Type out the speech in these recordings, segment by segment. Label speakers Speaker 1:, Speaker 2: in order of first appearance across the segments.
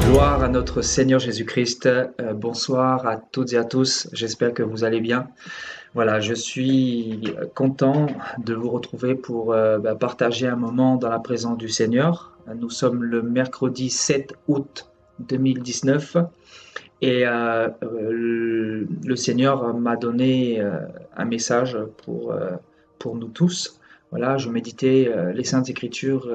Speaker 1: Gloire à notre Seigneur Jésus-Christ. Bonsoir à toutes et à tous. J'espère que vous allez bien. Voilà, je suis content de vous retrouver pour partager un moment dans la présence du Seigneur. Nous sommes le mercredi 7 août 2019 et le Seigneur m'a donné un message pour nous tous. Voilà, je méditais les Saintes Écritures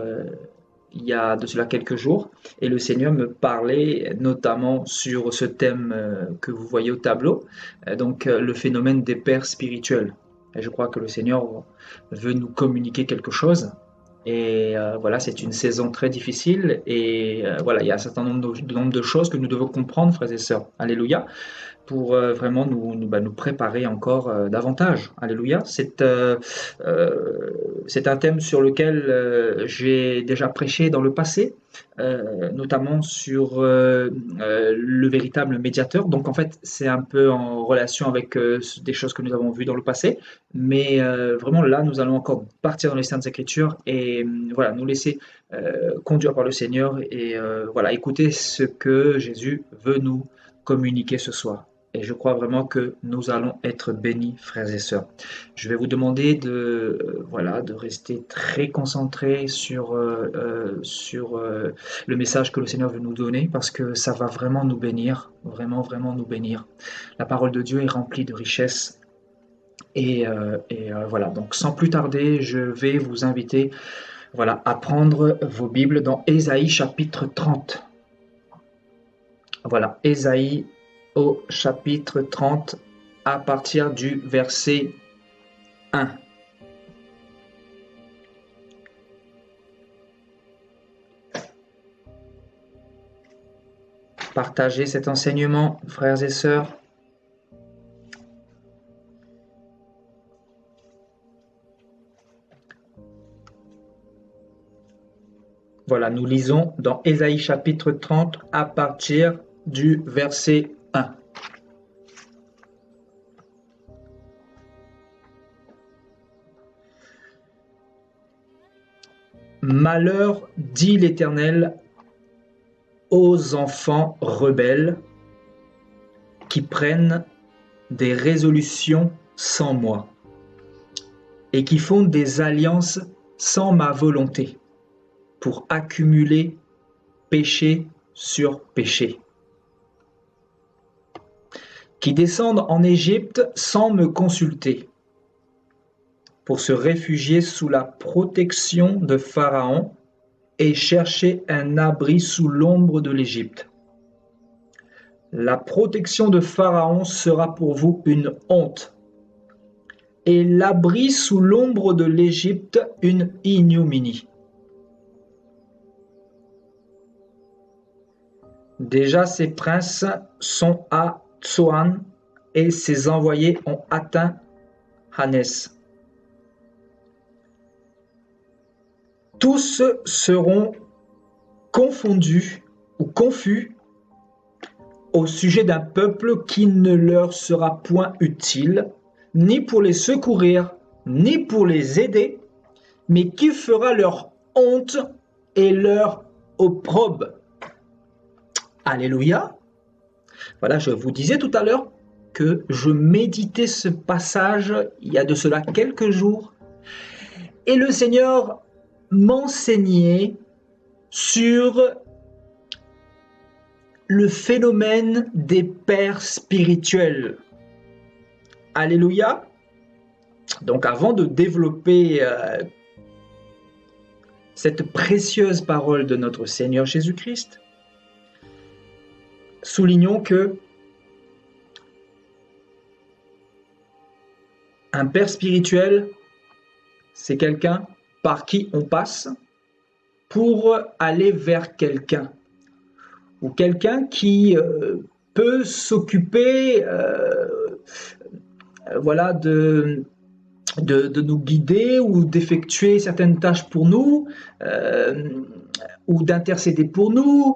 Speaker 1: il y a de cela quelques jours, et le Seigneur me parlait notamment sur ce thème que vous voyez au tableau, le phénomène des pères spirituels. Et je crois que le Seigneur veut nous communiquer quelque chose. Et voilà, c'est une saison très difficile, et voilà, il y a un certain nombre de choses que nous devons comprendre, frères et sœurs. Alléluia, pour vraiment nous préparer encore davantage. Alléluia. C'est un thème sur lequel j'ai déjà prêché dans le passé, notamment sur le véritable médiateur. Donc en fait, c'est un peu en relation avec des choses que nous avons vues dans le passé, mais vraiment là, nous allons encore partir dans les Saintes Écritures et voilà, nous laisser conduire par le Seigneur et voilà, écouter ce que Jésus veut nous communiquer ce soir. Et je crois vraiment que nous allons être bénis, frères et sœurs. Je vais vous demander de rester très concentré sur le message que le Seigneur veut nous donner, parce que ça va vraiment nous bénir, vraiment, vraiment nous bénir. La parole de Dieu est remplie de richesses. Voilà, donc sans plus tarder, je vais vous inviter voilà, à prendre vos Bibles dans Ésaïe chapitre 30. Voilà, Ésaïe au chapitre 30 à partir du verset 1. Partagez cet enseignement, frères et sœurs. Voilà, nous lisons dans Ésaïe chapitre 30 à partir du verset 1. Malheur, dit l'Éternel, aux enfants rebelles qui prennent des résolutions sans moi et qui font des alliances sans ma volonté pour accumuler péché sur péché, qui descendent en Égypte sans me consulter, pour se réfugier sous la protection de Pharaon et chercher un abri sous l'ombre de l'Égypte. La protection de Pharaon sera pour vous une honte, et l'abri sous l'ombre de l'Égypte une ignominie. Déjà ses princes sont à Tsoan, et ses envoyés ont atteint Hanès. Tous seront confondus ou confus au sujet d'un peuple qui ne leur sera point utile, ni pour les secourir, ni pour les aider, mais qui fera leur honte et leur opprobre. Alléluia. Voilà, je vous disais tout à l'heure que je méditais ce passage il y a de cela quelques jours, et le Seigneur m'enseignait sur le phénomène des pères spirituels. Alléluia. Donc avant de développer cette précieuse parole de notre Seigneur Jésus-Christ, soulignons que un père spirituel, c'est quelqu'un par qui on passe pour aller vers quelqu'un, ou quelqu'un qui peut s'occuper voilà, de nous guider ou d'effectuer certaines tâches pour nous, ou d'intercéder pour nous,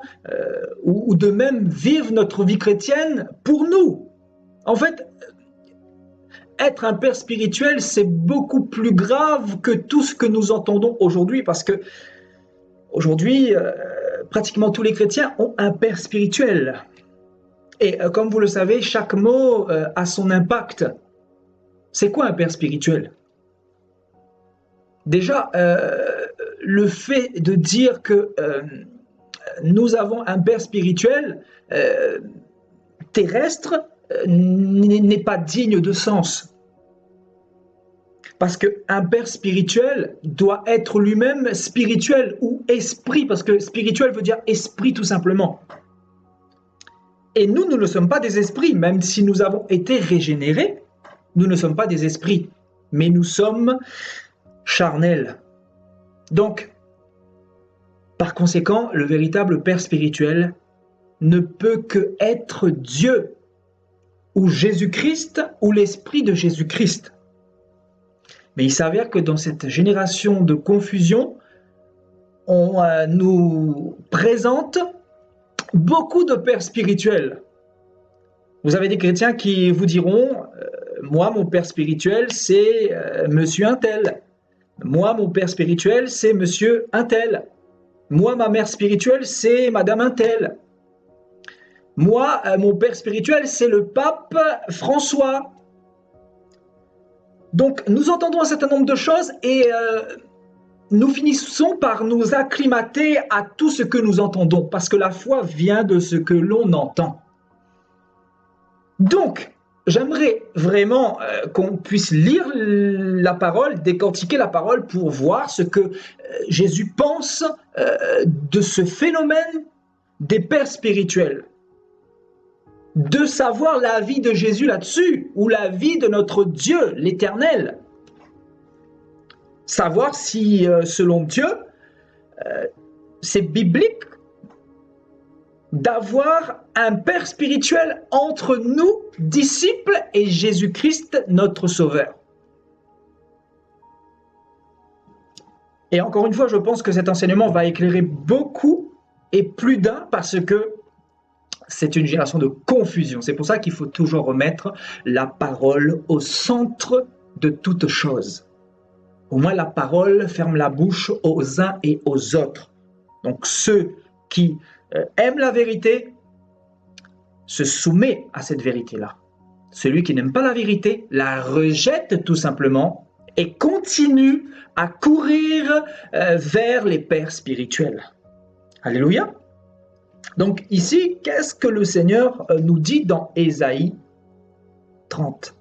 Speaker 1: ou de même vivre notre vie chrétienne pour nous. En fait, être un père spirituel, c'est beaucoup plus grave que tout ce que nous entendons aujourd'hui, parce que aujourd'hui, pratiquement tous les chrétiens ont un père spirituel. Et comme vous le savez, chaque mot a son impact. C'est quoi un père spirituel? Déjà, le fait de dire que nous avons un père spirituel terrestre n'est pas digne de sens. Parce qu'un père spirituel doit être lui-même spirituel ou esprit, parce que spirituel veut dire esprit tout simplement. Et nous ne sommes pas des esprits, même si nous avons été régénérés, nous ne sommes pas des esprits, mais nous sommes charnels. Donc, par conséquent, le véritable père spirituel ne peut que être Dieu, ou Jésus-Christ, ou l'esprit de Jésus-Christ. Mais il s'avère que dans cette génération de confusion, on nous présente beaucoup de pères spirituels. Vous avez des chrétiens qui vous diront moi, mon père spirituel, c'est monsieur un tel. Moi, mon père spirituel, c'est monsieur un tel. Moi, ma mère spirituelle, c'est madame un tel. Moi, mon père spirituel, c'est le pape François. Donc, nous entendons un certain nombre de choses et nous finissons par nous acclimater à tout ce que nous entendons, parce que la foi vient de ce que l'on entend. Donc, j'aimerais vraiment qu'on puisse lire la parole, décortiquer la parole pour voir ce que Jésus pense de ce phénomène des pères spirituels. De savoir la vie de Jésus là-dessus, ou la vie de notre Dieu, l'Éternel. Savoir si, selon Dieu, c'est biblique d'avoir un père spirituel entre nous, disciples, et Jésus-Christ, notre Sauveur. Et encore une fois, je pense que cet enseignement va éclairer beaucoup et plus d'un, parce que c'est une génération de confusion. C'est pour ça qu'il faut toujours remettre la parole au centre de toute chose. Au moins, la parole ferme la bouche aux uns et aux autres. Donc, ceux qui aiment la vérité se soumet à cette vérité-là. Celui qui n'aime pas la vérité la rejette tout simplement et continue à courir vers les pères spirituels. Alléluia. Donc ici, qu'est-ce que le Seigneur nous dit dans Ésaïe 30?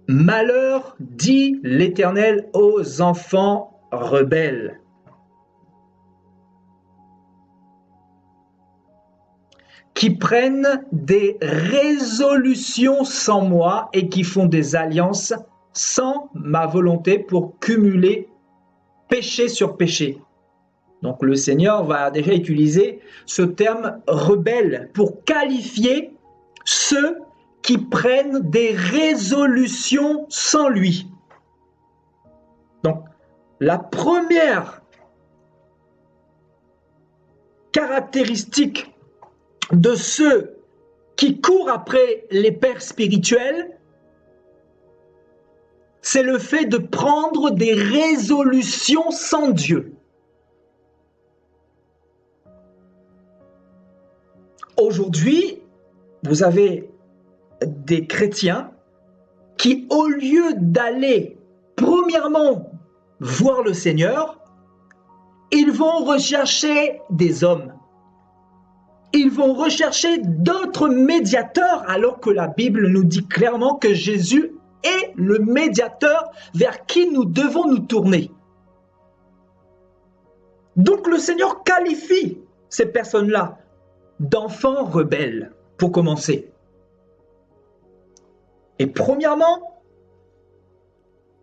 Speaker 1: Malheur, dit l'Éternel aux enfants rebelles. Qui prennent des résolutions sans moi et qui font des alliances sans ma volonté pour cumuler péché sur péché. Donc le Seigneur va déjà utiliser ce terme rebelle pour qualifier ceux qui prennent des résolutions sans lui. Donc la première caractéristique de ceux qui courent après les pères spirituels, c'est le fait de prendre des résolutions sans Dieu. Aujourd'hui, vous avez des chrétiens qui, au lieu d'aller premièrement voir le Seigneur, ils vont rechercher des hommes. Ils vont rechercher d'autres médiateurs, alors que la Bible nous dit clairement que Jésus est le médiateur vers qui nous devons nous tourner. Donc le Seigneur qualifie ces personnes-là d'enfants rebelles, pour commencer. Et premièrement,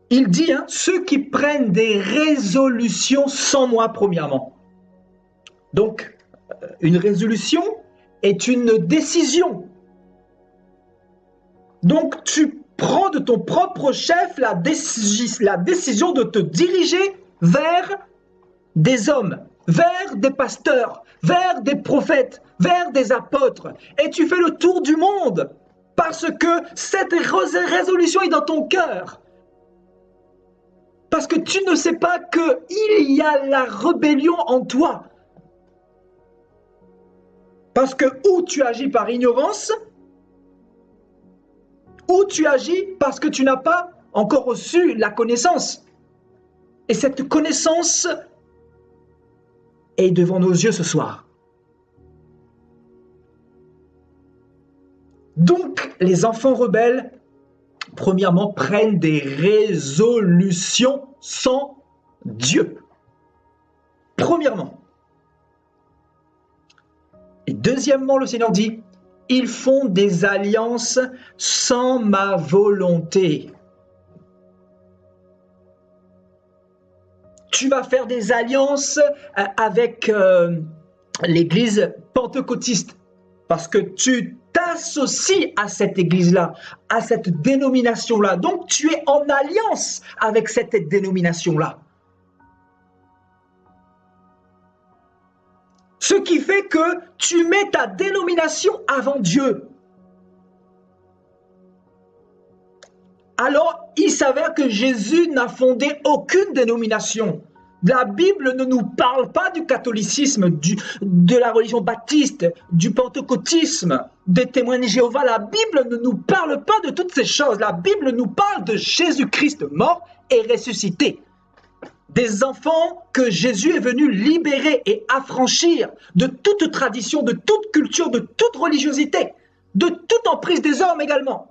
Speaker 1: il dit, ceux qui prennent des résolutions sans moi, premièrement. Donc, une résolution est une décision. Donc, tu prends de ton propre chef la décision de te diriger vers des hommes, vers des pasteurs, vers des prophètes, vers des apôtres. Et tu fais le tour du monde parce que cette résolution est dans ton cœur. Parce que tu ne sais pas qu'il y a la rébellion en toi. Parce que ou tu agis par ignorance, ou tu agis parce que tu n'as pas encore reçu la connaissance. Et cette connaissance est devant nos yeux ce soir. Donc, les enfants rebelles, premièrement, prennent des résolutions sans Dieu. Premièrement. Et deuxièmement, le Seigneur dit, ils font des alliances sans ma volonté. Tu vas faire des alliances avec l'église pentecôtiste parce que tu t'associes à cette église-là, à cette dénomination-là. Donc, tu es en alliance avec cette dénomination-là. Ce qui fait que tu mets ta dénomination avant Dieu. Alors, il s'avère que Jésus n'a fondé aucune dénomination. La Bible ne nous parle pas du catholicisme, de la religion baptiste, du pentecôtisme, des témoins de Jéhovah. La Bible ne nous parle pas de toutes ces choses. La Bible nous parle de Jésus-Christ mort et ressuscité. Des enfants que Jésus est venu libérer et affranchir de toute tradition, de toute culture, de toute religiosité, de toute emprise des hommes également.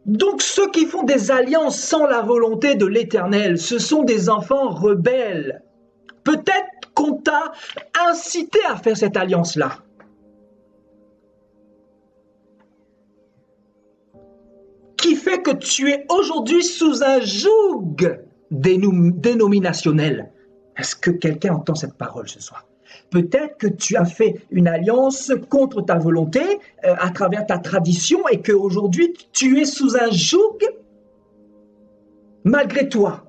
Speaker 1: Donc ceux qui font des alliances sans la volonté de l'Éternel, ce sont des enfants rebelles. Peut-être qu'on t'a incité à faire cette alliance-là. Qui fait que tu es aujourd'hui sous un joug dénominationnel. Est-ce que quelqu'un entend cette parole ce soir? Peut-être que tu as fait une alliance contre ta volonté à travers ta tradition et qu'aujourd'hui tu es sous un joug malgré toi.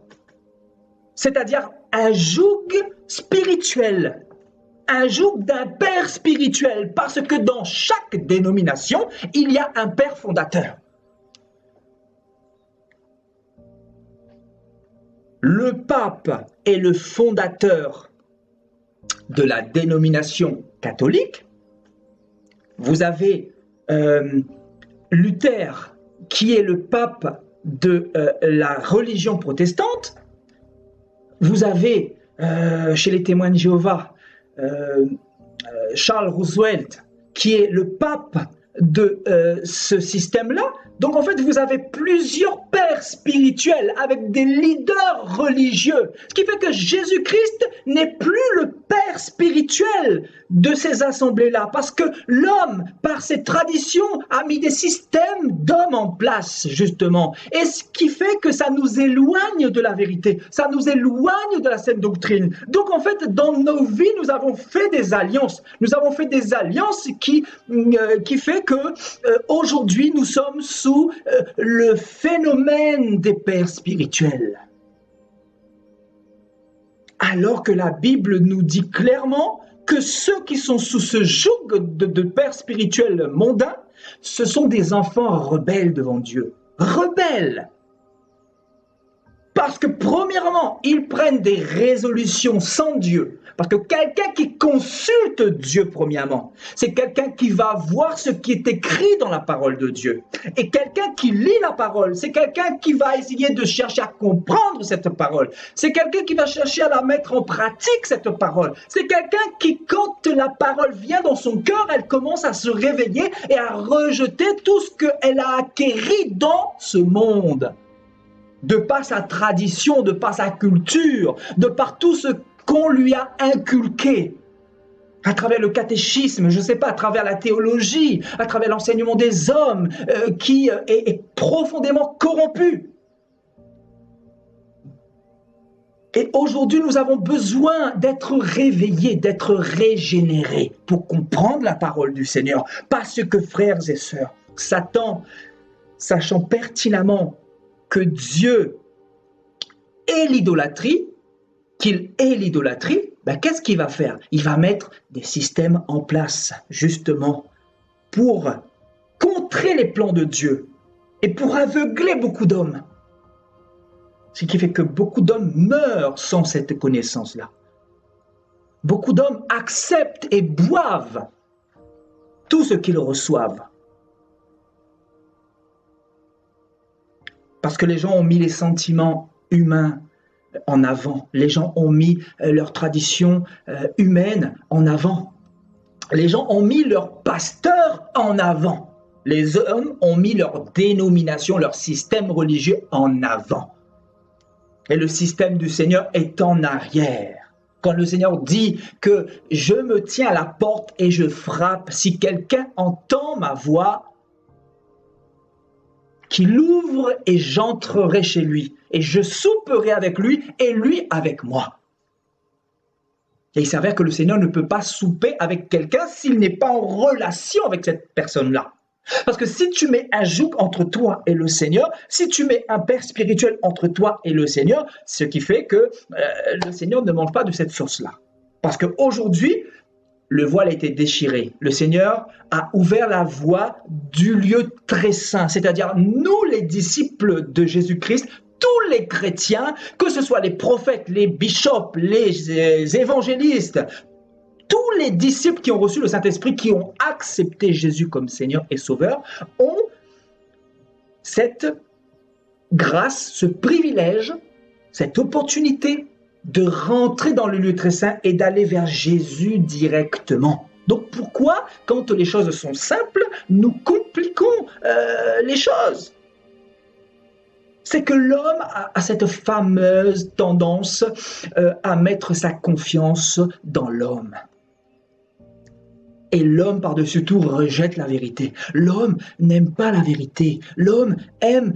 Speaker 1: C'est-à-dire un joug spirituel, un joug d'un père spirituel, parce que dans chaque dénomination, il y a un père fondateur. Le pape est le fondateur de la dénomination catholique. Vous avez Luther, qui est le pape de la religion protestante. Vous avez chez les témoins de Jéhovah Charles Roosevelt, qui est le pape de ce système-là. Donc en fait, vous avez plusieurs pères spirituels avec des leaders religieux. Ce qui fait que Jésus-Christ n'est plus le père spirituel de ces assemblées-là. Parce que l'homme, par ses traditions, a mis des systèmes d'hommes en place, justement. Et ce qui fait que ça nous éloigne de la vérité. Ça nous éloigne de la saine doctrine. Donc en fait, dans nos vies, nous avons fait des alliances. Nous avons fait des alliances qui fait que aujourd'hui, nous sommes sous le phénomène des pères spirituels. Alors que la Bible nous dit clairement que ceux qui sont sous ce joug de pères spirituels mondains, ce sont des enfants rebelles devant Dieu. Rebelles! Parce que premièrement, ils prennent des résolutions sans Dieu. Parce que quelqu'un qui consulte Dieu premièrement, c'est quelqu'un qui va voir ce qui est écrit dans la parole de Dieu. Et quelqu'un qui lit la parole, c'est quelqu'un qui va essayer de chercher à comprendre cette parole. C'est quelqu'un qui va chercher à la mettre en pratique, cette parole. C'est quelqu'un qui, quand la parole vient dans son cœur, elle commence à se réveiller et à rejeter tout ce qu'elle a acquéri dans ce monde. De par sa tradition, de par sa culture, de par tout ce qu'on lui a inculqué, à travers le catéchisme, je ne sais pas, à travers la théologie, à travers l'enseignement des hommes, qui est profondément corrompu. Et aujourd'hui, nous avons besoin d'être réveillés, d'être régénérés pour comprendre la parole du Seigneur. Parce que, frères et sœurs, Satan, sachant pertinemment que Dieu est l'idolâtrie, qu'il est l'idolâtrie, qu'est-ce qu'il va faire? Il va mettre des systèmes en place, justement, pour contrer les plans de Dieu. et pour aveugler beaucoup d'hommes. Ce qui fait que beaucoup d'hommes meurent sans cette connaissance-là. Beaucoup d'hommes acceptent et boivent tout ce qu'ils reçoivent. Parce que les gens ont mis les sentiments humains en avant. Les gens ont mis leurs traditions humaines en avant. Les gens ont mis leurs pasteurs en avant. Les hommes ont mis leur dénomination, leur système religieux en avant. Et le système du Seigneur est en arrière. Quand le Seigneur dit que je me tiens à la porte et je frappe, si quelqu'un entend ma voix, qu'il ouvre et j'entrerai chez lui, et je souperai avec lui et lui avec moi. Et il s'avère que le Seigneur ne peut pas souper avec quelqu'un s'il n'est pas en relation avec cette personne-là. Parce que si tu mets un joug entre toi et le Seigneur, si tu mets un père spirituel entre toi et le Seigneur, ce qui fait que le Seigneur ne mange pas de cette sauce-là. Parce qu'aujourd'hui, le voile a été déchiré. Le Seigneur a ouvert la voie du lieu très saint, c'est-à-dire nous, les disciples de Jésus-Christ, tous les chrétiens, que ce soit les prophètes, les bishops, les évangélistes, tous les disciples qui ont reçu le Saint-Esprit, qui ont accepté Jésus comme Seigneur et Sauveur, ont cette grâce, ce privilège, cette opportunité de rentrer dans le lieu très saint et d'aller vers Jésus directement. Donc pourquoi, quand les choses sont simples, nous compliquons les choses? C'est que l'homme a cette fameuse tendance à mettre sa confiance dans l'homme. Et l'homme, par-dessus tout, rejette la vérité. L'homme n'aime pas la vérité. L'homme aime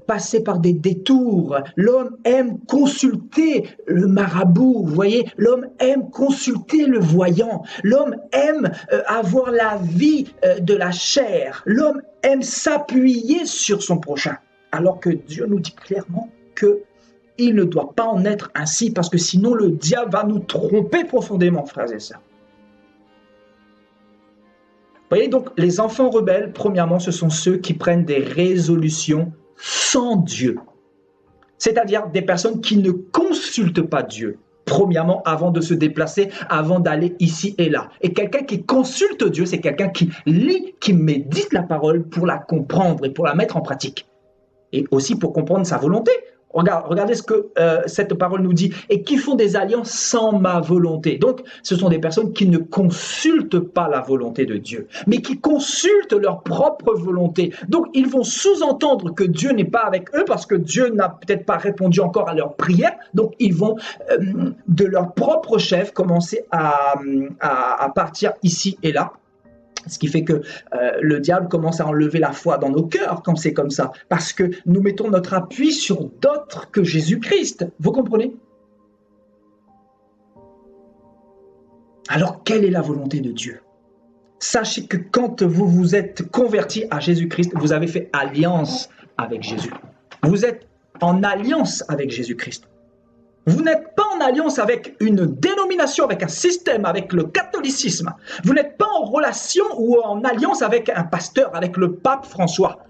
Speaker 1: passer par des détours. L'homme aime consulter le marabout, vous voyez. L'homme aime consulter le voyant. L'homme aime avoir la vie de la chair. L'homme aime s'appuyer sur son prochain. Alors que Dieu nous dit clairement qu'il ne doit pas en être ainsi, parce que sinon le diable va nous tromper profondément, frères et sœurs. Vous voyez, donc, les enfants rebelles, premièrement, ce sont ceux qui prennent des résolutions sans Dieu. C'est-à-dire des personnes qui ne consultent pas Dieu, premièrement, avant de se déplacer, avant d'aller ici et là. Et quelqu'un qui consulte Dieu, c'est quelqu'un qui lit, qui médite la parole pour la comprendre et pour la mettre en pratique. Et aussi pour comprendre sa volonté. Regardez ce que cette parole nous dit. Et qui font des alliances sans ma volonté. Donc, ce sont des personnes qui ne consultent pas la volonté de Dieu, mais qui consultent leur propre volonté. Donc, ils vont sous-entendre que Dieu n'est pas avec eux parce que Dieu n'a peut-être pas répondu encore à leurs prières. Donc, ils vont, de leur propre chef, commencer à partir ici et là. Ce qui fait que le diable commence à enlever la foi dans nos cœurs quand c'est comme ça. Parce que nous mettons notre appui sur d'autres que Jésus-Christ. Vous comprenez? Alors, quelle est la volonté de Dieu? Sachez que quand vous vous êtes converti à Jésus-Christ, vous avez fait alliance avec Jésus. Vous êtes en alliance avec Jésus-Christ. Vous n'êtes pas en alliance avec une dénomination, avec un système, avec le catholicisme. Vous n'êtes pas en relation ou en alliance avec un pasteur, avec le pape François.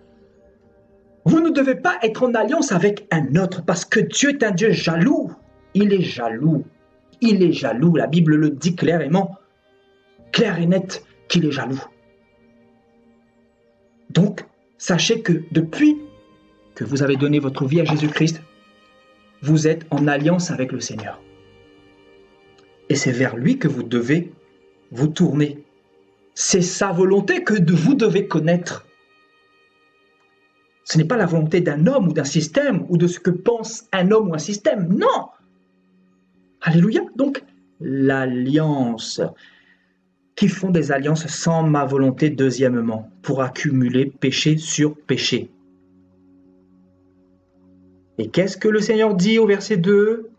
Speaker 1: Vous ne devez pas être en alliance avec un autre parce que Dieu est un Dieu jaloux. Il est jaloux. Il est jaloux. La Bible le dit clairement, clair et net, qu'il est jaloux. Donc, sachez que depuis que vous avez donné votre vie à Jésus-Christ, vous êtes en alliance avec le Seigneur. Et c'est vers lui que vous devez vous tourner. C'est sa volonté que vous devez connaître. Ce n'est pas la volonté d'un homme ou d'un système ou de ce que pense un homme ou un système. Non! Alléluia! Donc, l'alliance. Qui font des alliances sans ma volonté, deuxièmement, pour accumuler péché sur péché. Et qu'est-ce que le Seigneur dit au verset 2?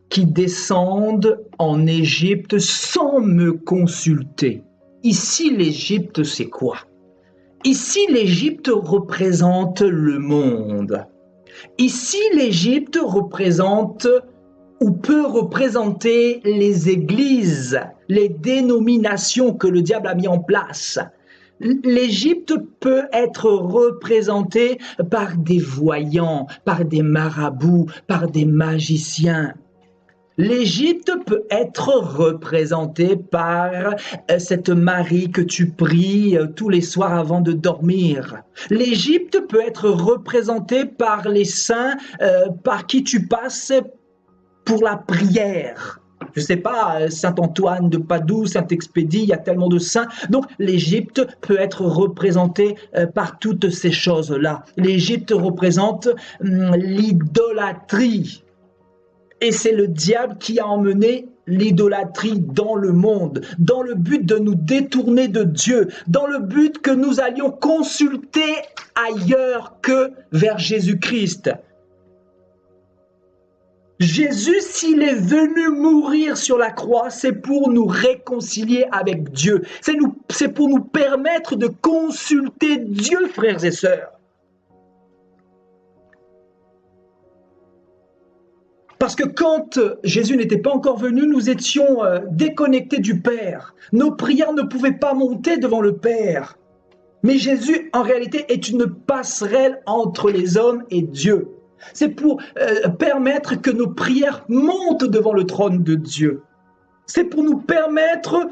Speaker 1: Qui descendent en Égypte sans me consulter. Ici, l'Égypte, c'est quoi? Ici, l'Égypte représente le monde. Ici, l'Égypte représente ou peut représenter les églises, les dénominations que le diable a mis en place. L'Égypte peut être représentée par des voyants, par des marabouts, par des magiciens. L'Égypte peut être représentée par cette Marie que tu pries tous les soirs avant de dormir. L'Égypte peut être représentée par les saints par qui tu passes pour la prière. Je ne sais pas, Saint Antoine de Padoue, Saint Expédie, il y a tellement de saints. Donc l'Égypte peut être représentée par toutes ces choses-là. L'Égypte représente l'idolâtrie. Et c'est le diable qui a emmené l'idolâtrie dans le monde, dans le but de nous détourner de Dieu, dans le but que nous allions consulter ailleurs que vers Jésus-Christ. Jésus, s'il est venu mourir sur la croix, c'est pour nous réconcilier avec Dieu. C'est pour nous permettre de consulter Dieu, frères et sœurs. Parce que quand Jésus n'était pas encore venu, nous étions déconnectés du Père. Nos prières ne pouvaient pas monter devant le Père. Mais Jésus, en réalité, est une passerelle entre les hommes et Dieu. C'est pour permettre que nos prières montent devant le trône de Dieu. C'est pour nous permettre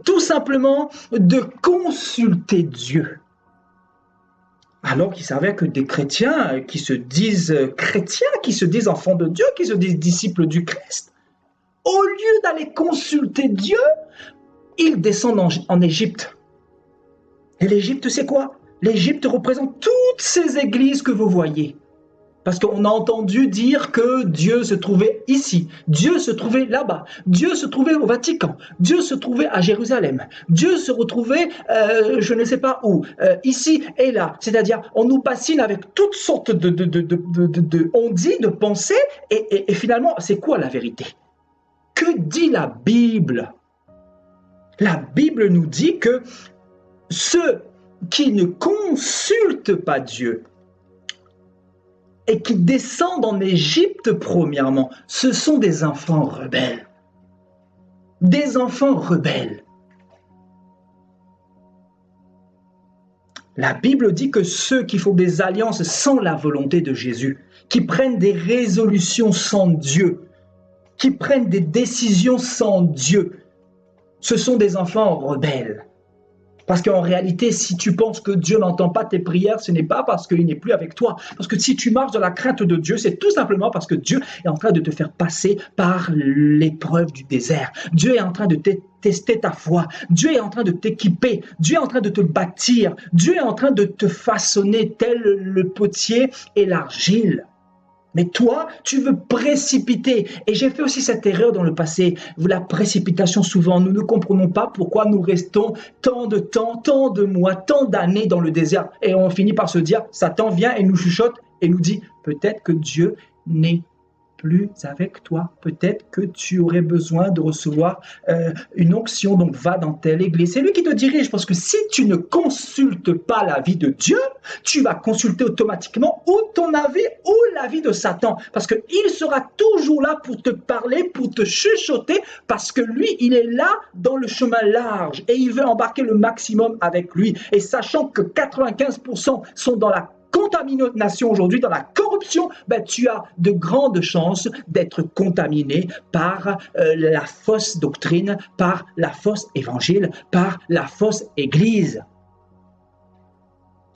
Speaker 1: tout simplement de consulter Dieu. Alors qu'il s'avère que des chrétiens qui se disent chrétiens, qui se disent enfants de Dieu, qui se disent disciples du Christ, au lieu d'aller consulter Dieu, ils descendent en Égypte. Et l'Égypte, c'est quoi? L'Égypte représente toutes ces églises que vous voyez. Parce qu'on a entendu dire que Dieu se trouvait ici, Dieu se trouvait là-bas, Dieu se trouvait au Vatican, Dieu se trouvait à Jérusalem, Dieu se retrouvait je ne sais pas où, ici et là. C'est-à-dire, on nous bassine avec toutes sortes on dit, de pensées, et finalement, c'est quoi la vérité? Que dit la Bible? La Bible nous dit que ceux qui ne consultent pas Dieu, et qui descendent en Égypte premièrement, ce sont des enfants rebelles. Des enfants rebelles. La Bible dit que ceux qui font des alliances sans la volonté de Jésus, qui prennent des résolutions sans Dieu, qui prennent des décisions sans Dieu, ce sont des enfants rebelles. Parce qu'en réalité, si tu penses que Dieu n'entend pas tes prières, ce n'est pas parce qu'il n'est plus avec toi. Parce que si tu marches dans la crainte de Dieu, c'est tout simplement parce que Dieu est en train de te faire passer par l'épreuve du désert. Dieu est en train de tester ta foi. Dieu est en train de t'équiper. Dieu est en train de te bâtir. Dieu est en train de te façonner tel le potier et l'argile. Mais toi, tu veux précipiter. Et j'ai fait aussi cette erreur dans le passé. La précipitation, souvent, nous ne comprenons pas pourquoi nous restons tant de temps, tant de mois, tant d'années dans le désert. Et on finit par se dire, Satan vient et nous chuchote et nous dit, peut-être que Dieu n'est plus avec toi. Peut-être que tu aurais besoin de recevoir une onction, donc va dans telle église. C'est lui qui te dirige, parce que si tu ne consultes pas la vie de Dieu, tu vas consulter automatiquement ou ton avis ou l'avis de Satan, parce qu'il sera toujours là pour te parler, pour te chuchoter, parce que lui, il est là dans le chemin large et il veut embarquer le maximum avec lui. Et sachant que 95% sont dans la contamination aujourd'hui, dans la corruption, tu as de grandes chances d'être contaminé par la fausse doctrine, par la fausse évangile, par la fausse église.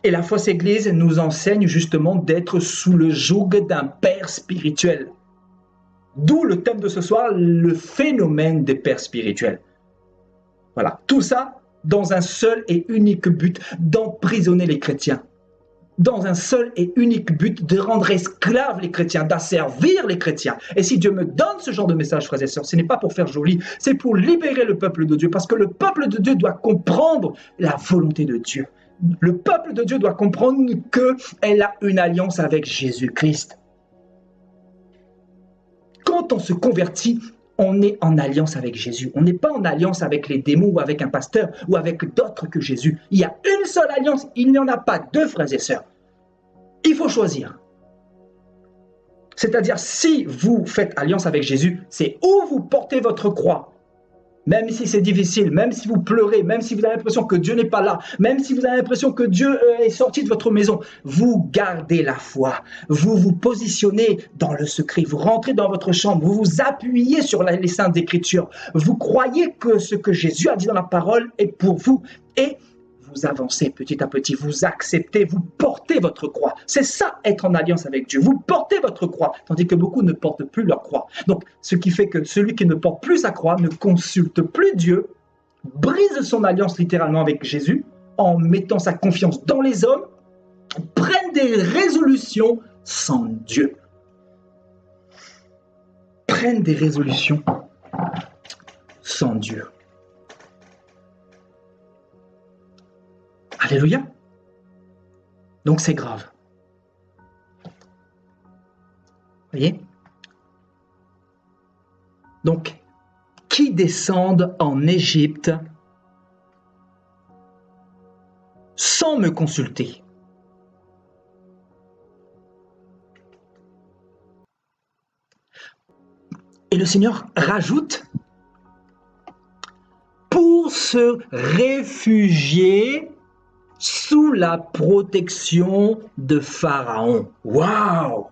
Speaker 1: Et la fausse église nous enseigne justement d'être sous le joug d'un père spirituel. D'où le thème de ce soir, le phénomène des pères spirituels. Voilà, tout ça dans un seul et unique but, d'emprisonner les chrétiens. Dans un seul et unique but de rendre esclaves les chrétiens, d'asservir les chrétiens. Et si Dieu me donne ce genre de message, frères et sœurs, ce n'est pas pour faire joli, c'est pour libérer le peuple de Dieu, parce que le peuple de Dieu doit comprendre la volonté de Dieu. Le peuple de Dieu doit comprendre qu'elle a une alliance avec Jésus-Christ. Quand on se convertit, on est en alliance avec Jésus. On n'est pas en alliance avec les démons ou avec un pasteur ou avec d'autres que Jésus. Il y a une seule alliance, il n'y en a pas deux, frères et sœurs. Il faut choisir. C'est-à-dire, si vous faites alliance avec Jésus, c'est où vous portez votre croix. Même si c'est difficile, même si vous pleurez, même si vous avez l'impression que Dieu n'est pas là, même si vous avez l'impression que Dieu est sorti de votre maison, vous gardez la foi. Vous vous positionnez dans le secret. Vous rentrez dans votre chambre. Vous vous appuyez sur les saintes écritures. Vous croyez que ce que Jésus a dit dans la parole est pour vous. Et vous avancez petit à petit, vous acceptez, vous portez votre croix. C'est ça, être en alliance avec Dieu. Vous portez votre croix, tandis que beaucoup ne portent plus leur croix. Donc, ce qui fait que celui qui ne porte plus sa croix ne consulte plus Dieu, brise son alliance littéralement avec Jésus, en mettant sa confiance dans les hommes, prenne des résolutions sans Dieu. Prenne des résolutions sans Dieu. Alléluia. Donc c'est grave. Voyez? Donc, qui descendent en Égypte sans me consulter? Et le Seigneur rajoute, pour se réfugier sous la protection de Pharaon. Waouh!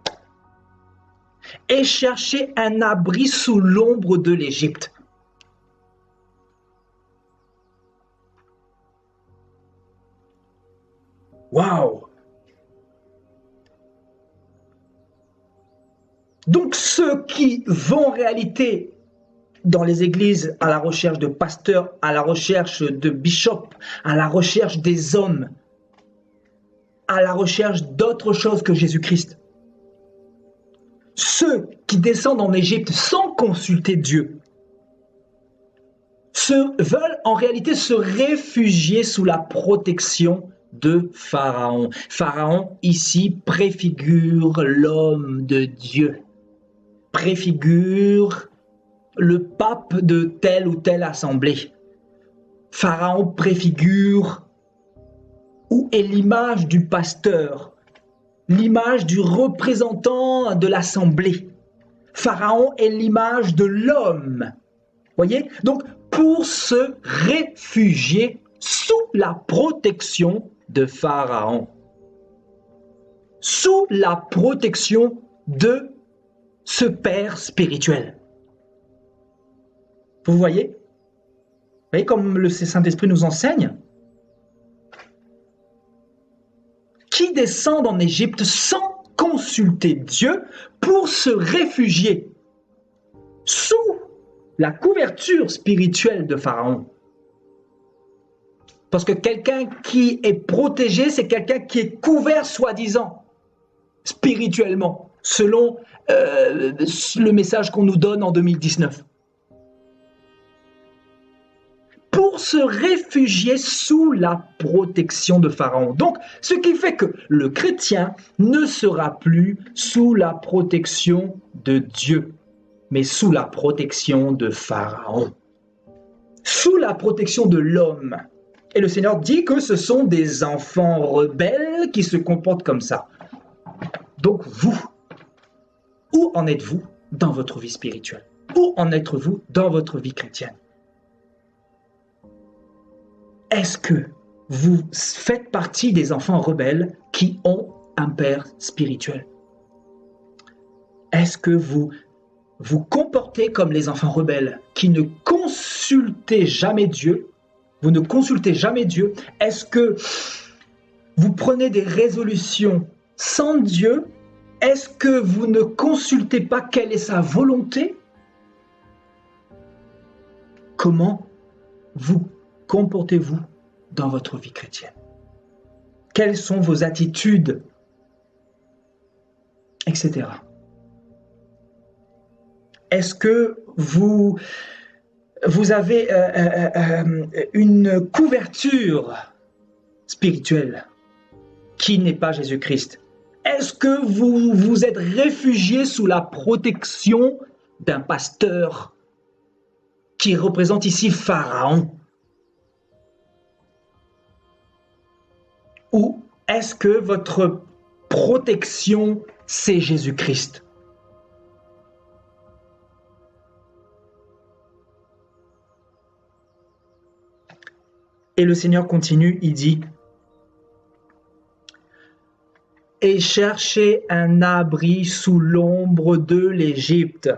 Speaker 1: Et chercher un abri sous l'ombre de l'Égypte. Waouh! Donc ceux qui vont en réalité dans les églises à la recherche de pasteurs, à la recherche de bishops, à la recherche des hommes, à la recherche d'autre chose que Jésus-Christ. Ceux qui descendent en Égypte sans consulter Dieu veulent en réalité se réfugier sous la protection de Pharaon. Pharaon ici préfigure l'homme de Dieu, préfigure le pape de telle ou telle assemblée. Pharaon préfigure où est l'image du pasteur, l'image du représentant de l'assemblée. Pharaon est l'image de l'homme. Voyez? Donc, pour se réfugier sous la protection de Pharaon, sous la protection de ce père spirituel. Vous voyez? Vous voyez comme le Saint-Esprit nous enseigne? Qui descendent en Égypte sans consulter Dieu pour se réfugier sous la couverture spirituelle de Pharaon. Parce que quelqu'un qui est protégé, c'est quelqu'un qui est couvert, soi-disant, spirituellement, selon le message qu'on nous donne en 2019. Pour se réfugier sous la protection de Pharaon. Donc, ce qui fait que le chrétien ne sera plus sous la protection de Dieu, mais sous la protection de Pharaon, sous la protection de l'homme. Et le Seigneur dit que ce sont des enfants rebelles qui se comportent comme ça. Donc vous, où en êtes-vous dans votre vie spirituelle? Où en êtes-vous dans votre vie chrétienne? Est-ce que vous faites partie des enfants rebelles qui ont un père spirituel? Est-ce que vous vous comportez comme les enfants rebelles qui ne consultez jamais Dieu? Vous ne consultez jamais Dieu? Est-ce que vous prenez des résolutions sans Dieu? Est-ce que vous ne consultez pas quelle est sa volonté? Comment vous comportez-vous dans votre vie chrétienne? Quelles sont vos attitudes, etc. Est-ce que vous avez une couverture spirituelle qui n'est pas Jésus-Christ? Est-ce que vous vous êtes réfugié sous la protection d'un pasteur qui représente ici Pharaon? Ou est-ce que votre protection, c'est Jésus-Christ? Et le Seigneur continue, il dit, « Et cherchez un abri sous l'ombre de l'Égypte. »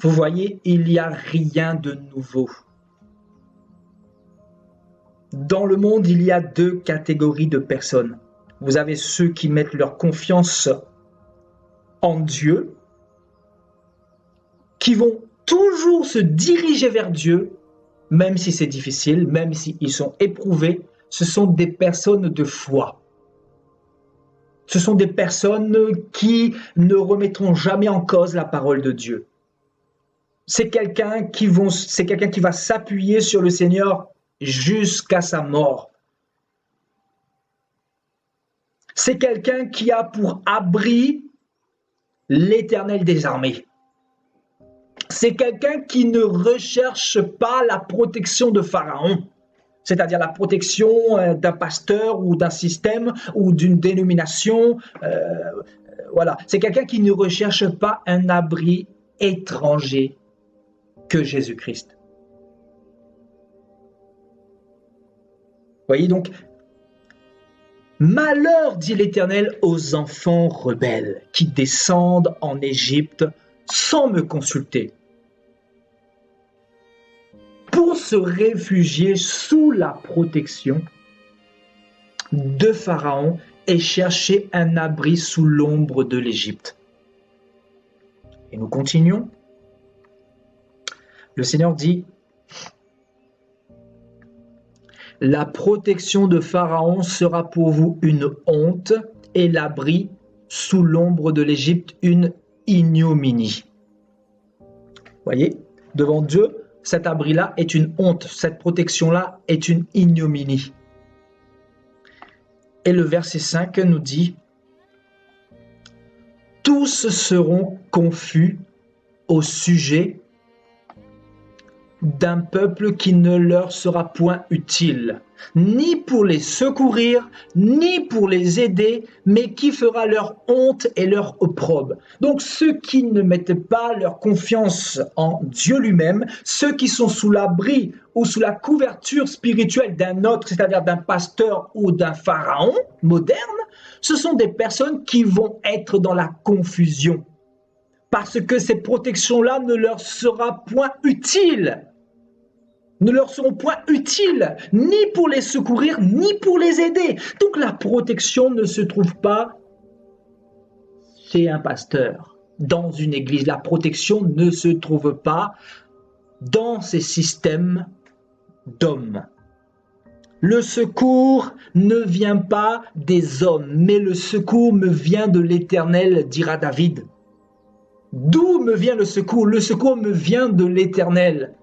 Speaker 1: Vous voyez, il n'y a rien de nouveau. Dans le monde, il y a deux catégories de personnes. Vous avez ceux qui mettent leur confiance en Dieu, qui vont toujours se diriger vers Dieu, même si c'est difficile, même s'ils sont éprouvés. Ce sont des personnes de foi. Ce sont des personnes qui ne remettront jamais en cause la parole de Dieu. C'est quelqu'un qui va s'appuyer sur le Seigneur jusqu'à sa mort. C'est quelqu'un qui a pour abri l'Éternel des armées. C'est quelqu'un qui ne recherche pas la protection de Pharaon, c'est-à-dire la protection d'un pasteur ou d'un système ou d'une dénomination. Voilà. C'est quelqu'un qui ne recherche pas un abri étranger que Jésus-Christ. Voyez donc, malheur, dit l'Éternel, aux enfants rebelles qui descendent en Égypte sans me consulter, pour se réfugier sous la protection de Pharaon et chercher un abri sous l'ombre de l'Égypte. Et nous continuons. Le Seigneur dit, « La protection de Pharaon sera pour vous une honte et l'abri sous l'ombre de l'Égypte une ignominie. » Voyez, devant Dieu, cet abri-là est une honte, cette protection-là est une ignominie. Et le verset 5 nous dit, « Tous seront confus au sujet d'un peuple qui ne leur sera point utile, ni pour les secourir, ni pour les aider, mais qui fera leur honte et leur opprobre. » Donc ceux qui ne mettent pas leur confiance en Dieu lui-même, ceux qui sont sous l'abri ou sous la couverture spirituelle d'un autre, c'est-à-dire d'un pasteur ou d'un pharaon moderne, ce sont des personnes qui vont être dans la confusion. Parce que ces protections-là ne leur seront point utiles. Ne leur seront point utiles, ni pour les secourir, ni pour les aider. Donc la protection ne se trouve pas chez un pasteur, dans une église. La protection ne se trouve pas dans ces systèmes d'hommes. Le secours ne vient pas des hommes, mais le secours me vient de l'Éternel, dira David. D'où me vient le secours? Le secours me vient de l'Éternel.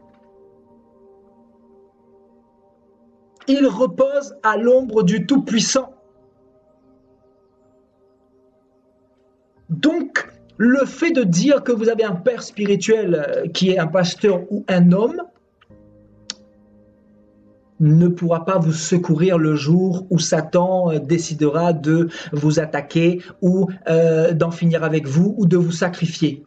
Speaker 1: Il repose à l'ombre du Tout-Puissant. Donc, le fait de dire que vous avez un père spirituel qui est un pasteur ou un homme ne pourra pas vous secourir le jour où Satan décidera de vous attaquer ou d'en finir avec vous ou de vous sacrifier.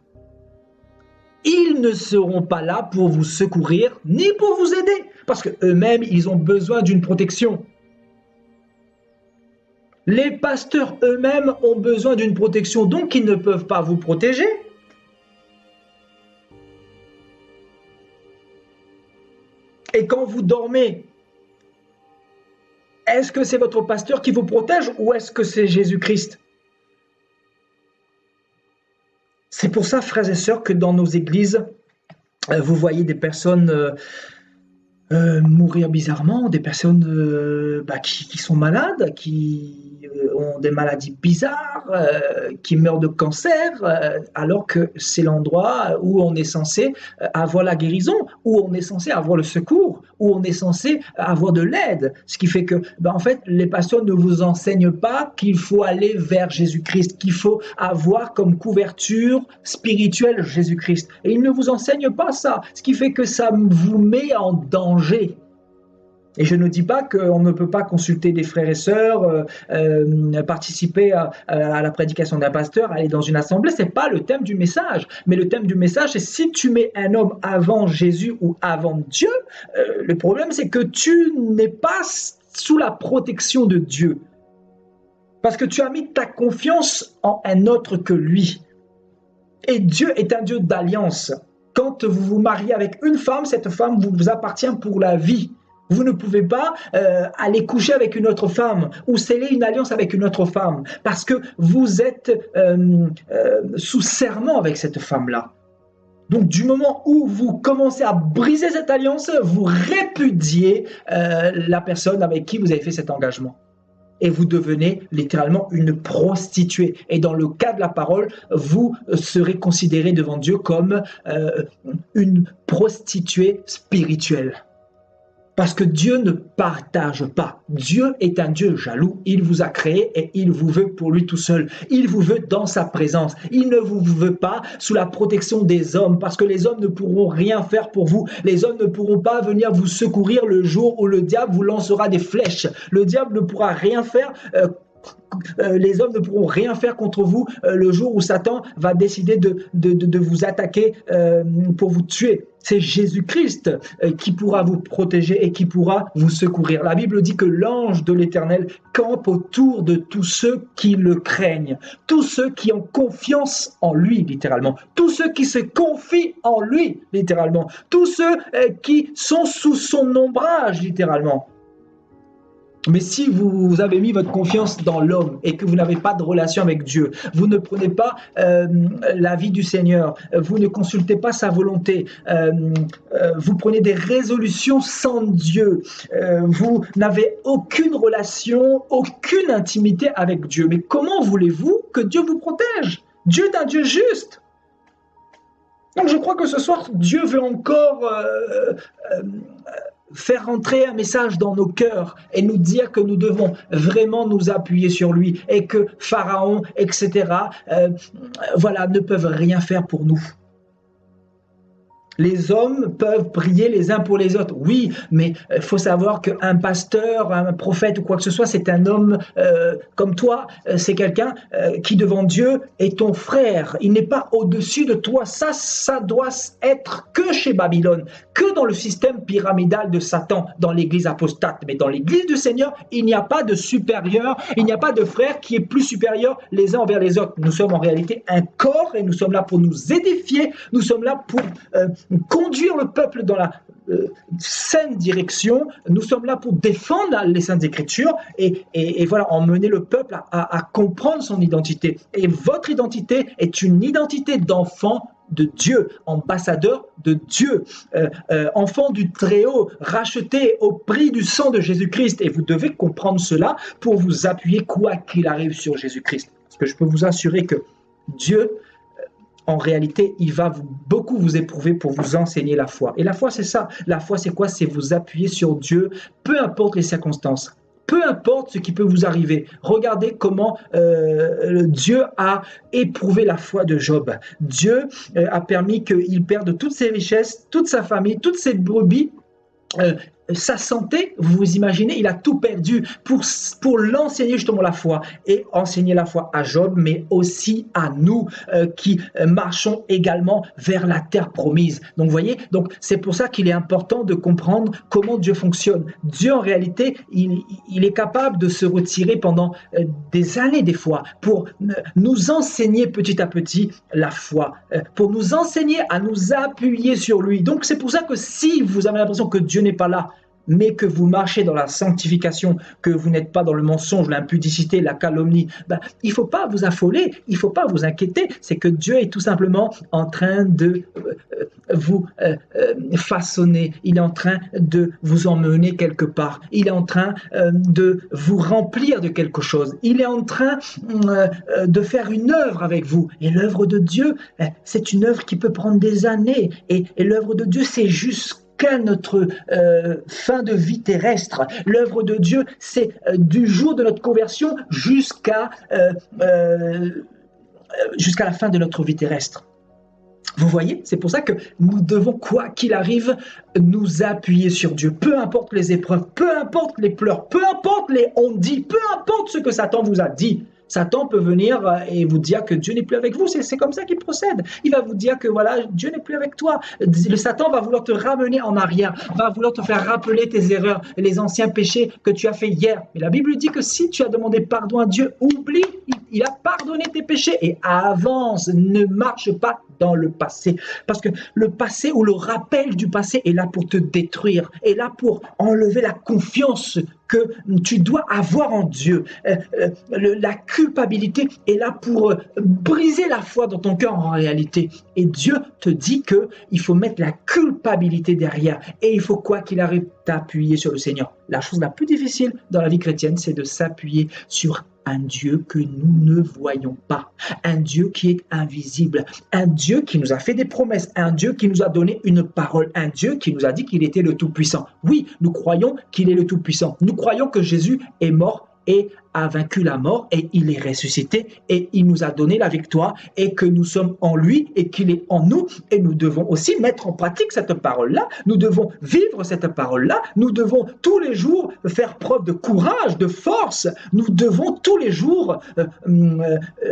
Speaker 1: Ils ne seront pas là pour vous secourir ni pour vous aider, parce qu'eux-mêmes, ils ont besoin d'une protection. Les pasteurs eux-mêmes ont besoin d'une protection, donc ils ne peuvent pas vous protéger. Et quand vous dormez, est-ce que c'est votre pasteur qui vous protège ou est-ce que c'est Jésus-Christ? C'est pour ça, frères et sœurs, que dans nos églises, vous voyez des personnes mourir bizarrement, des personnes qui sont malades, qui ont des maladies bizarres, qui meurent de cancer, alors que c'est l'endroit où on est censé avoir la guérison, où on est censé avoir le secours, où on est censé avoir de l'aide. Ce qui fait que, en fait, les pasteurs ne vous enseignent pas qu'il faut aller vers Jésus-Christ, qu'il faut avoir comme couverture spirituelle Jésus-Christ. Et ils ne vous enseignent pas ça, ce qui fait que ça vous met en danger. Et je ne dis pas qu'on ne peut pas consulter des frères et sœurs, participer à la prédication d'un pasteur, aller dans une assemblée. C'est pas le thème du message. Mais le thème du message, c'est si tu mets un homme avant Jésus ou avant Dieu, le problème, c'est que tu n'es pas sous la protection de Dieu. Parce que tu as mis ta confiance en un autre que lui. Et Dieu est un Dieu d'alliance. Quand vous vous mariez avec une femme, cette femme vous appartient pour la vie. Vous ne pouvez pas aller coucher avec une autre femme ou sceller une alliance avec une autre femme parce que vous êtes sous serment avec cette femme-là. Donc, du moment où vous commencez à briser cette alliance, vous répudiez la personne avec qui vous avez fait cet engagement. Et vous devenez littéralement une prostituée. Et dans le cas de la parole, vous serez considéré devant Dieu comme une prostituée spirituelle. Parce que Dieu ne partage pas. Dieu est un Dieu jaloux. Il vous a créé et il vous veut pour lui tout seul. Il vous veut dans sa présence. Il ne vous veut pas sous la protection des hommes parce que les hommes ne pourront rien faire pour vous. Les hommes ne pourront pas venir vous secourir le jour où le diable vous lancera des flèches. Le diable ne pourra rien faire. Les hommes ne pourront rien faire contre vous le jour où Satan va décider de vous attaquer pour vous tuer. C'est Jésus-Christ qui pourra vous protéger et qui pourra vous secourir. La Bible dit que l'ange de l'Éternel campe autour de tous ceux qui le craignent, tous ceux qui ont confiance en lui, littéralement, tous ceux qui se confient en lui, littéralement, tous ceux qui sont sous son ombrage, littéralement. Mais si vous avez mis votre confiance dans l'homme et que vous n'avez pas de relation avec Dieu, vous ne prenez pas la vie du Seigneur, vous ne consultez pas sa volonté, vous prenez des résolutions sans Dieu, vous n'avez aucune relation, aucune intimité avec Dieu. Mais comment voulez-vous que Dieu vous protège? Dieu est un Dieu juste. Donc je crois que ce soir, Dieu veut encore faire rentrer un message dans nos cœurs et nous dire que nous devons vraiment nous appuyer sur lui et que Pharaon, etc., ne peuvent rien faire pour nous. Les hommes peuvent prier les uns pour les autres, oui, mais il faut savoir qu'un pasteur, un prophète ou quoi que ce soit, c'est un homme comme toi, c'est quelqu'un qui devant Dieu est ton frère, il n'est pas au-dessus de toi, ça doit être que chez Babylone, que dans le système pyramidal de Satan, dans l'église apostate, mais dans l'église du Seigneur, il n'y a pas de supérieur, il n'y a pas de frère qui est plus supérieur les uns envers les autres, nous sommes en réalité un corps et nous sommes là pour nous édifier, nous sommes là pour conduire le peuple dans la saine direction, nous sommes là pour défendre les saintes écritures et voilà, emmener le peuple à comprendre son identité. Et votre identité est une identité d'enfant de Dieu, ambassadeur de Dieu, enfant du Très-Haut, racheté au prix du sang de Jésus-Christ. Et vous devez comprendre cela pour vous appuyer quoi qu'il arrive sur Jésus-Christ. Parce que je peux vous assurer que Dieu, en réalité, il va beaucoup vous éprouver pour vous enseigner la foi. Et la foi, c'est ça. La foi, c'est quoi? C'est vous appuyer sur Dieu, peu importe les circonstances. Peu importe ce qui peut vous arriver. Regardez comment Dieu a éprouvé la foi de Job. Dieu a permis qu'il perde toutes ses richesses, toute sa famille, toutes ses brebis, sa santé, vous vous imaginez, il a tout perdu pour l'enseigner justement la foi et enseigner la foi à Job, mais aussi à nous qui marchons également vers la terre promise. Donc, vous voyez, donc c'est pour ça qu'il est important de comprendre comment Dieu fonctionne. Dieu, en réalité, il est capable de se retirer pendant des années, des fois, pour nous enseigner petit à petit la foi, pour nous enseigner à nous appuyer sur lui. Donc, c'est pour ça que si vous avez l'impression que Dieu n'est pas là, mais que vous marchez dans la sanctification, que vous n'êtes pas dans le mensonge, l'impudicité, la calomnie, il ne faut pas vous affoler, il ne faut pas vous inquiéter. C'est que Dieu est tout simplement en train de vous façonner, il est en train de vous emmener quelque part, il est en train de vous remplir de quelque chose, il est en train de faire une œuvre avec vous. Et l'œuvre de Dieu, c'est une œuvre qui peut prendre des années. Et l'œuvre de Dieu, c'est jusqu'à notre fin de vie terrestre. L'œuvre de Dieu, c'est du jour de notre conversion jusqu'à la fin de notre vie terrestre. Vous voyez, c'est pour ça que nous devons, quoi qu'il arrive, nous appuyer sur Dieu. Peu importe les épreuves, peu importe les pleurs, peu importe les on-dit, peu importe ce que Satan vous a dit. Satan peut venir et vous dire que Dieu n'est plus avec vous. C'est comme ça qu'il procède. Il va vous dire que voilà, Dieu n'est plus avec toi. Le Satan va vouloir te ramener en arrière, va vouloir te faire rappeler tes erreurs et les anciens péchés que tu as fait hier. Mais la Bible dit que si tu as demandé pardon à Dieu, oublie, il a pardonné tes péchés et avance, ne marche pas dans le passé. Parce que le passé ou le rappel du passé est là pour te détruire, est là pour enlever la confiance que tu dois avoir en Dieu. La culpabilité est là pour briser la foi dans ton cœur en réalité. Et Dieu te dit qu'il faut mettre la culpabilité derrière. Et il faut, quoi qu'il arrive, t'appuyer sur le Seigneur. La chose la plus difficile dans la vie chrétienne, c'est de s'appuyer sur un Dieu que nous ne voyons pas, un Dieu qui est invisible, un Dieu qui nous a fait des promesses, un Dieu qui nous a donné une parole, un Dieu qui nous a dit qu'il était le Tout-Puissant. Oui, nous croyons qu'il est le Tout-Puissant. Nous croyons que Jésus est mort et a vaincu la mort et il est ressuscité et il nous a donné la victoire et que nous sommes en lui et qu'il est en nous et nous devons aussi mettre en pratique cette parole-là, nous devons vivre cette parole-là, nous devons tous les jours faire preuve de courage, de force, nous devons tous les jours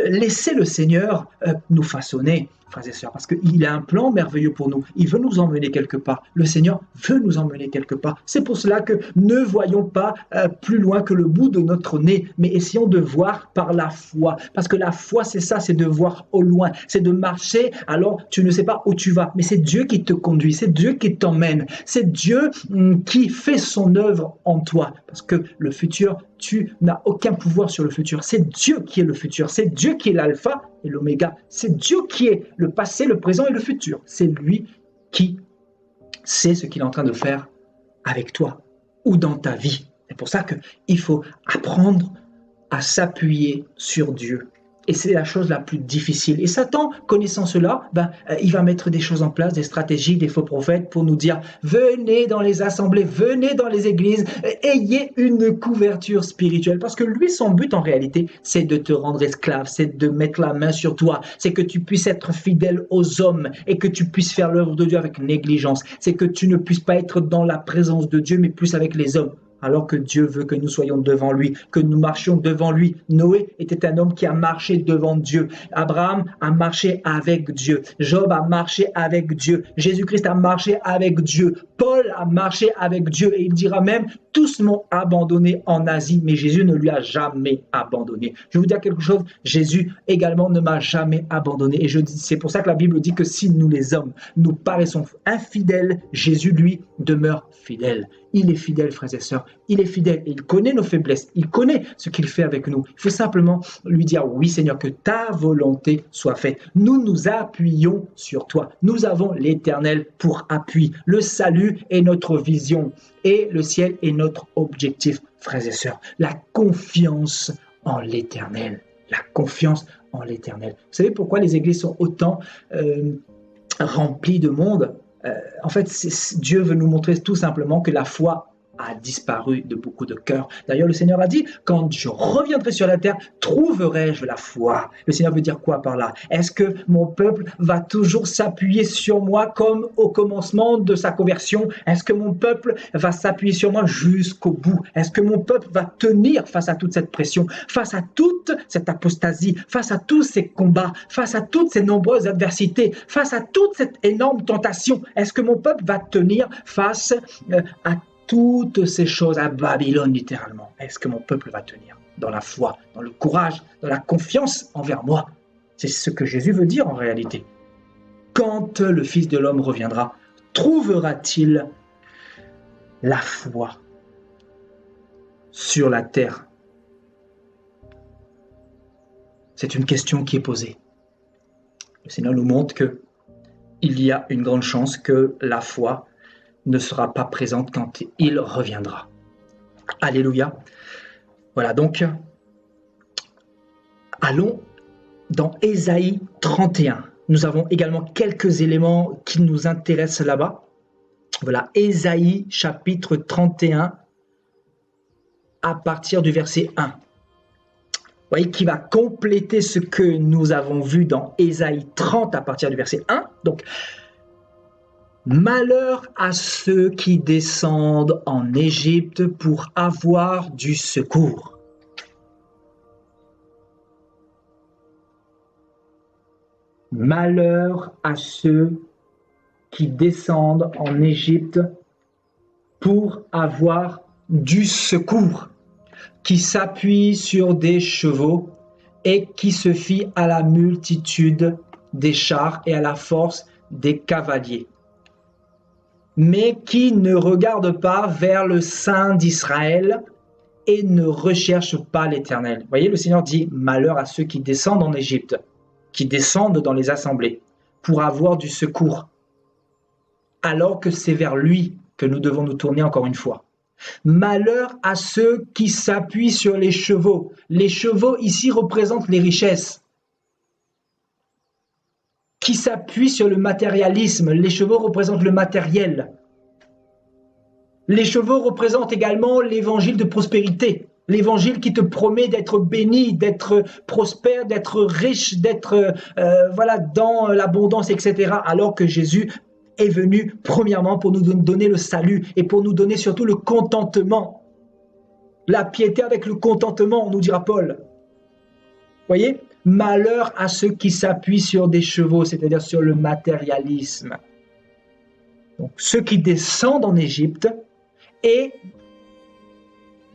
Speaker 1: laisser le Seigneur nous façonner. Frères et sœurs, parce qu'il a un plan merveilleux pour nous. Il veut nous emmener quelque part. Le Seigneur veut nous emmener quelque part. C'est pour cela que ne voyons pas plus loin que le bout de notre nez, mais essayons de voir par la foi. Parce que la foi, c'est ça, c'est de voir au loin. C'est de marcher, alors tu ne sais pas où tu vas. Mais c'est Dieu qui te conduit, c'est Dieu qui t'emmène. C'est Dieu qui fait son œuvre en toi. Parce que le futur, tu n'as aucun pouvoir sur le futur. C'est Dieu qui est le futur. C'est Dieu qui est l'alpha et l'oméga. C'est Dieu qui est le passé, le présent et le futur. C'est lui qui sait ce qu'il est en train de faire avec toi ou dans ta vie. C'est pour ça qu'il faut apprendre à s'appuyer sur Dieu. Et c'est la chose la plus difficile. Et Satan, connaissant cela, il va mettre des choses en place, des stratégies, des faux prophètes pour nous dire « Venez dans les assemblées, venez dans les églises, ayez une couverture spirituelle. » Parce que lui, son but en réalité, c'est de te rendre esclave, c'est de mettre la main sur toi, c'est que tu puisses être fidèle aux hommes et que tu puisses faire l'œuvre de Dieu avec négligence. C'est que tu ne puisses pas être dans la présence de Dieu, mais plus avec les hommes. Alors que Dieu veut que nous soyons devant lui, que nous marchions devant lui. Noé était un homme qui a marché devant Dieu. Abraham a marché avec Dieu. Job a marché avec Dieu. Jésus-Christ a marché avec Dieu. Paul a marché avec Dieu. Et il dira même, tous m'ont abandonné en Asie, mais Jésus ne lui a jamais abandonné. Je vais vous dire quelque chose, Jésus également ne m'a jamais abandonné. Et c'est pour ça que la Bible dit que si nous les hommes, nous paraissons infidèles, Jésus, lui, demeure fidèle. Il est fidèle, frères et sœurs. Il est fidèle et il connaît nos faiblesses. Il connaît ce qu'il fait avec nous. Il faut simplement lui dire, oui Seigneur, que ta volonté soit faite. Nous nous appuyons sur toi. Nous avons l'Éternel pour appui. Le salut est notre vision et le ciel est notre objectif, frères et sœurs. La confiance en l'Éternel. La confiance en l'Éternel. Vous savez pourquoi les églises sont autant remplies de monde? En fait, Dieu veut nous montrer tout simplement que la foi a disparu de beaucoup de cœurs. D'ailleurs, le Seigneur a dit, quand je reviendrai sur la terre, trouverai-je la foi? Le Seigneur veut dire quoi par là? Est-ce que mon peuple va toujours s'appuyer sur moi comme au commencement de sa conversion? Est-ce que mon peuple va s'appuyer sur moi jusqu'au bout? Est-ce que mon peuple va tenir face à toute cette pression, face à toute cette apostasie, face à tous ces combats, face à toutes ces nombreuses adversités, face à toute cette énorme tentation? Est-ce que mon peuple va tenir face à toutes ces choses, à Babylone littéralement? Est-ce que mon peuple va tenir dans la foi, dans le courage, dans la confiance envers moi? C'est ce que Jésus veut dire en réalité. Quand le Fils de l'homme reviendra, trouvera-t-il la foi sur la terre? C'est une question qui est posée. Le Seigneur nous montre qu'il y a une grande chance que la foi ne sera pas présente quand il reviendra. Alléluia. Voilà, donc, allons dans Ésaïe 31. Nous avons également quelques éléments qui nous intéressent là-bas. Voilà, Ésaïe chapitre 31 à partir du verset 1. Vous voyez, qui va compléter ce que nous avons vu dans Ésaïe 30 à partir du verset 1. Donc, malheur à ceux qui descendent en Égypte pour avoir du secours. Malheur à ceux qui descendent en Égypte pour avoir du secours, qui s'appuient sur des chevaux et qui se fient à la multitude des chars et à la force des cavaliers, mais qui ne regardent pas vers le Saint d'Israël et ne recherchent pas l'Éternel. Vous voyez, le Seigneur dit « Malheur à ceux qui descendent en Égypte, qui descendent dans les assemblées pour avoir du secours, alors que c'est vers lui que nous devons nous tourner encore une fois. Malheur à ceux qui s'appuient sur les chevaux. Les chevaux ici représentent les richesses. Qui s'appuient sur le matérialisme. Les chevaux représentent le matériel. Les chevaux représentent également l'évangile de prospérité. L'évangile qui te promet d'être béni, d'être prospère, d'être riche, d'être dans l'abondance, etc. Alors que Jésus est venu premièrement pour nous donner le salut et pour nous donner surtout le contentement. La piété avec le contentement, nous dira Paul. Voyez, malheur à ceux qui s'appuient sur des chevaux, c'est-à-dire sur le matérialisme. Donc, ceux qui descendent en Égypte et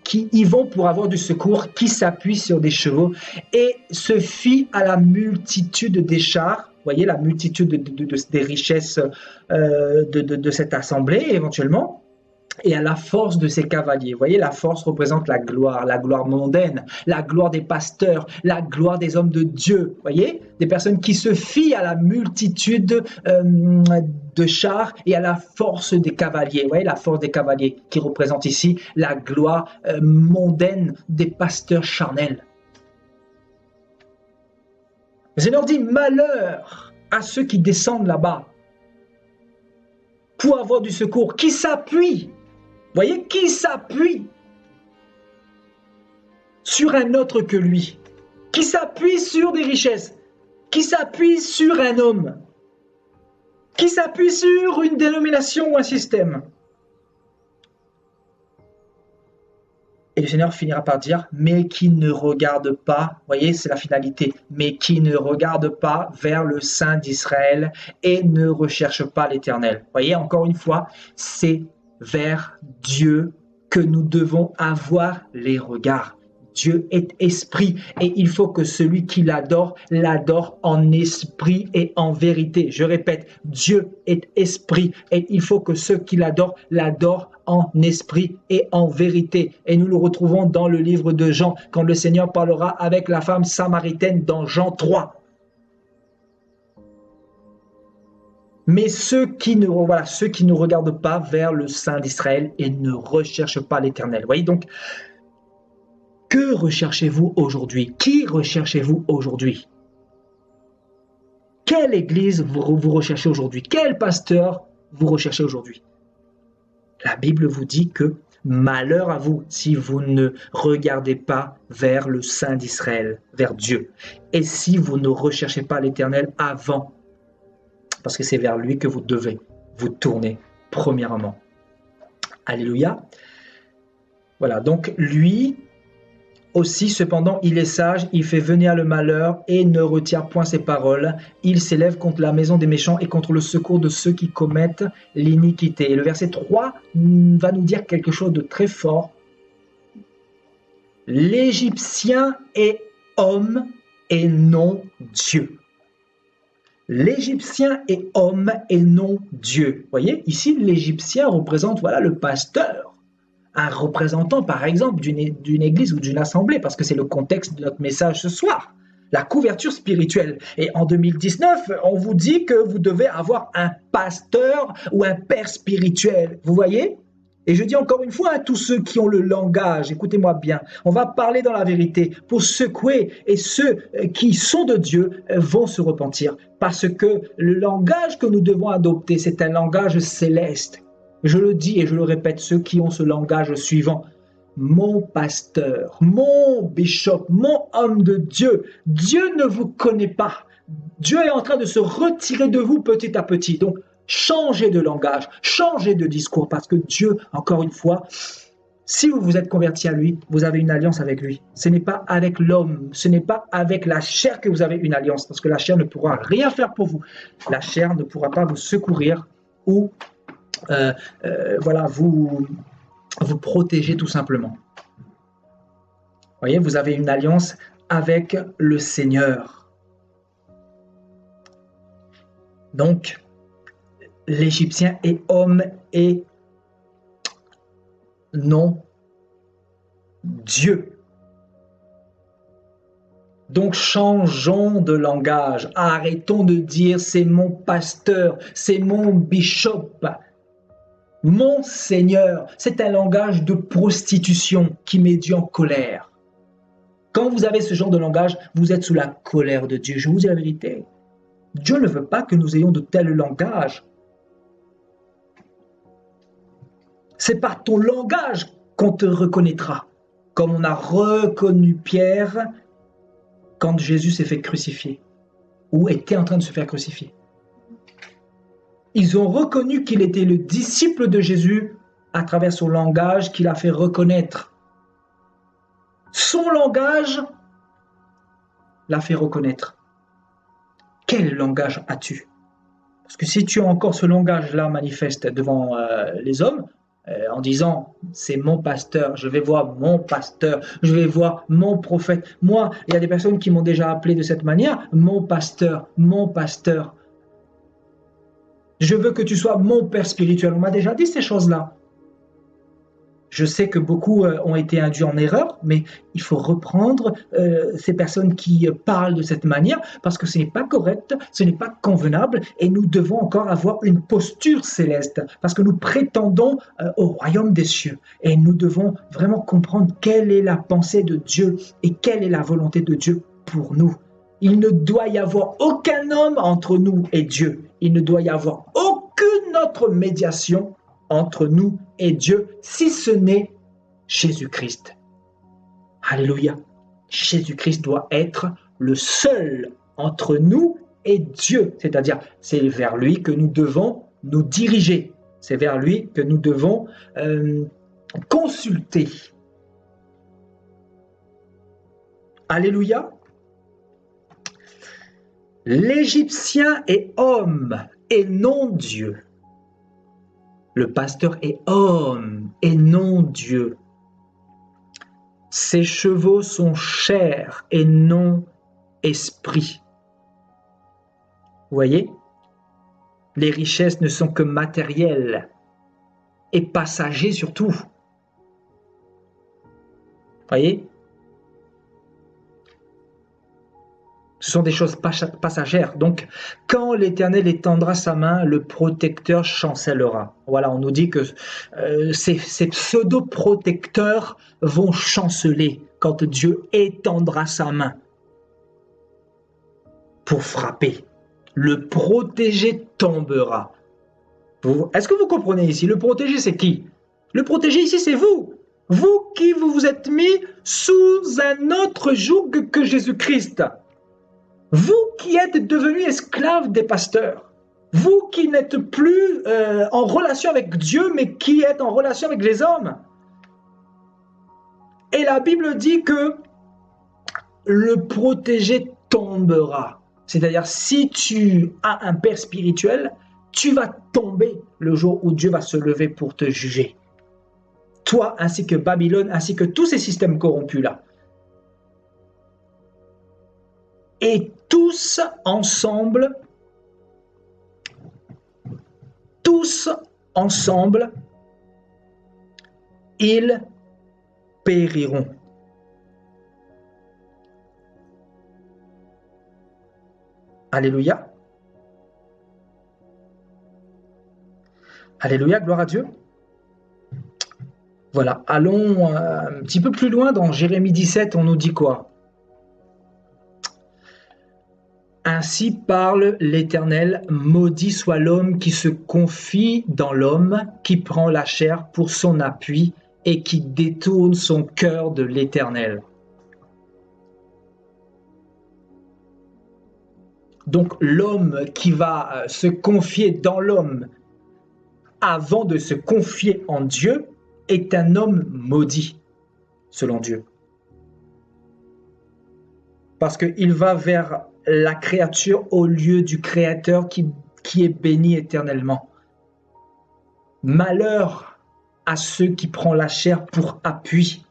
Speaker 1: qui y vont pour avoir du secours, qui s'appuient sur des chevaux et se fient à la multitude des chars. Voyez la multitude des richesses de cette assemblée éventuellement, et à la force de ces cavaliers. Voyez, la force représente la gloire mondaine, la gloire des pasteurs, la gloire des hommes de Dieu. Voyez, des personnes qui se fient à la multitude de chars et à la force des cavaliers. Voyez, la force des cavaliers qui représente ici la gloire mondaine des pasteurs charnels. Le Seigneur dit malheur à ceux qui descendent là-bas pour avoir du secours, qui s'appuient, voyez, qui s'appuie sur un autre que lui, qui s'appuie sur des richesses, qui s'appuie sur un homme, qui s'appuie sur une dénomination ou un système. Et le Seigneur finira par dire, mais qui ne regarde pas, voyez, c'est la finalité, mais qui ne regarde pas vers le Saint d'Israël et ne recherche pas l'Éternel. Voyez, encore une fois, c'est vers Dieu que nous devons avoir les regards. Dieu est esprit et il faut que celui qui l'adore en esprit et en vérité. Je répète, Dieu est esprit et il faut que ceux qui l'adorent en esprit et en vérité. Et nous le retrouvons dans le livre de Jean, quand le Seigneur parlera avec la femme samaritaine dans Jean 3. Mais ceux qui ne regardent pas vers le Saint d'Israël et ne recherchent pas l'Éternel. Voyez donc, que recherchez-vous aujourd'hui? Qui recherchez-vous aujourd'hui? Quelle église vous recherchez aujourd'hui? Quel pasteur vous recherchez aujourd'hui? La Bible vous dit que malheur à vous si vous ne regardez pas vers le Saint d'Israël, vers Dieu, et si vous ne recherchez pas l'Éternel avant, parce que c'est vers lui que vous devez vous tourner premièrement. Alléluia. Voilà, donc lui aussi, cependant, il est sage, il fait venir le malheur et ne retient point ses paroles. Il s'élève contre la maison des méchants et contre le secours de ceux qui commettent l'iniquité. Et le verset 3 va nous dire quelque chose de très fort. L'Égyptien est homme et non Dieu. L'Égyptien est homme et non Dieu. Vous voyez, ici, l'Égyptien représente le pasteur. Un représentant, par exemple, d'une église ou d'une assemblée, parce que c'est le contexte de notre message ce soir, la couverture spirituelle. Et en 2019, on vous dit que vous devez avoir un pasteur ou un père spirituel, vous voyez? Et je dis encore une fois à tous ceux qui ont le langage, écoutez-moi bien, on va parler dans la vérité pour secouer, et ceux qui sont de Dieu vont se repentir, parce que le langage que nous devons adopter, c'est un langage céleste. Je le dis et je le répète, ceux qui ont ce langage suivant, mon pasteur, mon bishop, mon homme de Dieu, Dieu ne vous connaît pas.
Speaker 2: Dieu est en train de se retirer de vous petit à petit. Donc, changez de langage, changez de discours, parce que Dieu, encore une fois, si vous vous êtes converti à lui, vous avez une alliance avec lui. Ce n'est pas avec l'homme, ce n'est pas avec la chair que vous avez une alliance, parce que la chair ne pourra rien faire pour vous. La chair ne pourra pas vous secourir ou voilà, vous protéger tout simplement. Vous voyez, vous avez une alliance avec le Seigneur. Donc, l'Égyptien est homme et non Dieu. Donc changeons de langage, arrêtons de dire c'est mon pasteur, c'est mon bishop, mon Seigneur. C'est un langage de prostitution qui met Dieu en colère. Quand vous avez ce genre de langage, vous êtes sous la colère de Dieu. Je vous dis la vérité. Dieu ne veut pas que nous ayons de tels langages. C'est par ton langage qu'on te reconnaîtra, comme on a reconnu Pierre quand Jésus s'est fait crucifier, ou était en train de se faire crucifier. Ils ont reconnu qu'il était le disciple de Jésus à travers son langage qu'il a fait reconnaître. Son langage l'a fait reconnaître. Quel langage as-tu? Parce que si tu as encore ce langage-là manifeste devant les hommes, en disant c'est mon pasteur, je vais voir mon pasteur, je vais voir mon prophète. Moi, il y a des personnes qui m'ont déjà appelé de cette manière, mon pasteur, mon pasteur. Je veux que tu sois mon père spirituel. On m'a déjà dit ces choses-là. Je sais que beaucoup ont été induits en erreur, mais il faut reprendre ces personnes qui parlent de cette manière parce que ce n'est pas correct, ce n'est pas convenable et nous devons encore avoir une posture céleste parce que nous prétendons au royaume des cieux et nous devons vraiment comprendre quelle est la pensée de Dieu et quelle est la volonté de Dieu pour nous. Il ne doit y avoir aucun homme entre nous et Dieu. Il ne doit y avoir aucune autre médiation entre nous et Dieu, si ce n'est Jésus-Christ. Alléluia. Jésus-Christ doit être le seul entre nous et Dieu. C'est-à-dire, c'est vers lui que nous devons nous diriger. C'est vers lui que nous devons consulter. Alléluia. L'Égyptien est homme et non Dieu. Le pasteur est homme et non Dieu. Ses chevaux sont chair et non esprit. Vous voyez? Les richesses ne sont que matérielles et passagers surtout. Vous voyez? Ce sont des choses passagères. Donc, quand l'Éternel étendra sa main, le protecteur chancellera. Voilà, on nous dit que ces pseudo-protecteurs vont chanceler quand Dieu étendra sa main pour frapper. Le protégé tombera. Est-ce que vous comprenez ici? Le protégé, c'est qui? Le protégé ici, c'est vous. Vous qui vous êtes mis sous un autre joug que Jésus-Christ. Vous qui êtes devenus esclaves des pasteurs, vous qui n'êtes plus en relation avec Dieu, mais qui êtes en relation avec les hommes. Et la Bible dit que le protégé tombera. C'est-à-dire, si tu as un père spirituel, tu vas tomber le jour où Dieu va se lever pour te juger. Toi, ainsi que Babylone, ainsi que tous ces systèmes corrompus-là. Et tous ensemble, ils périront. Alléluia. Alléluia, gloire à Dieu. Voilà, allons un petit peu plus loin dans Jérémie 17, on nous dit quoi? Ainsi parle l'Éternel, maudit soit l'homme qui se confie dans l'homme, qui prend la chair pour son appui et qui détourne son cœur de l'Éternel. Donc l'homme qui va se confier dans l'homme avant de se confier en Dieu est un homme maudit, selon Dieu. Parce qu'il va vers la créature au lieu du Créateur qui est béni éternellement. Malheur à ceux qui prennent la chair pour appui.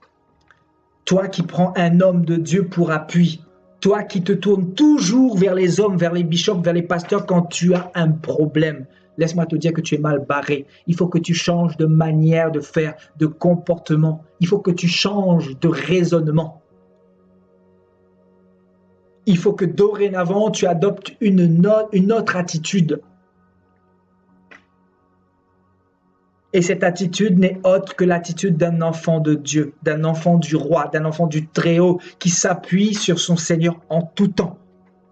Speaker 2: Toi qui prends un homme de Dieu pour appui. Toi qui te tournes toujours vers les hommes, vers les bishops, vers les pasteurs quand tu as un problème. Laisse-moi te dire que tu es mal barré. Il faut que tu changes de manière de faire, de comportement. Il faut que tu changes de raisonnement. Il faut que dorénavant, tu adoptes une autre attitude. Et cette attitude n'est autre que l'attitude d'un enfant de Dieu, d'un enfant du roi, d'un enfant du Très-Haut, qui s'appuie sur son Seigneur en tout temps,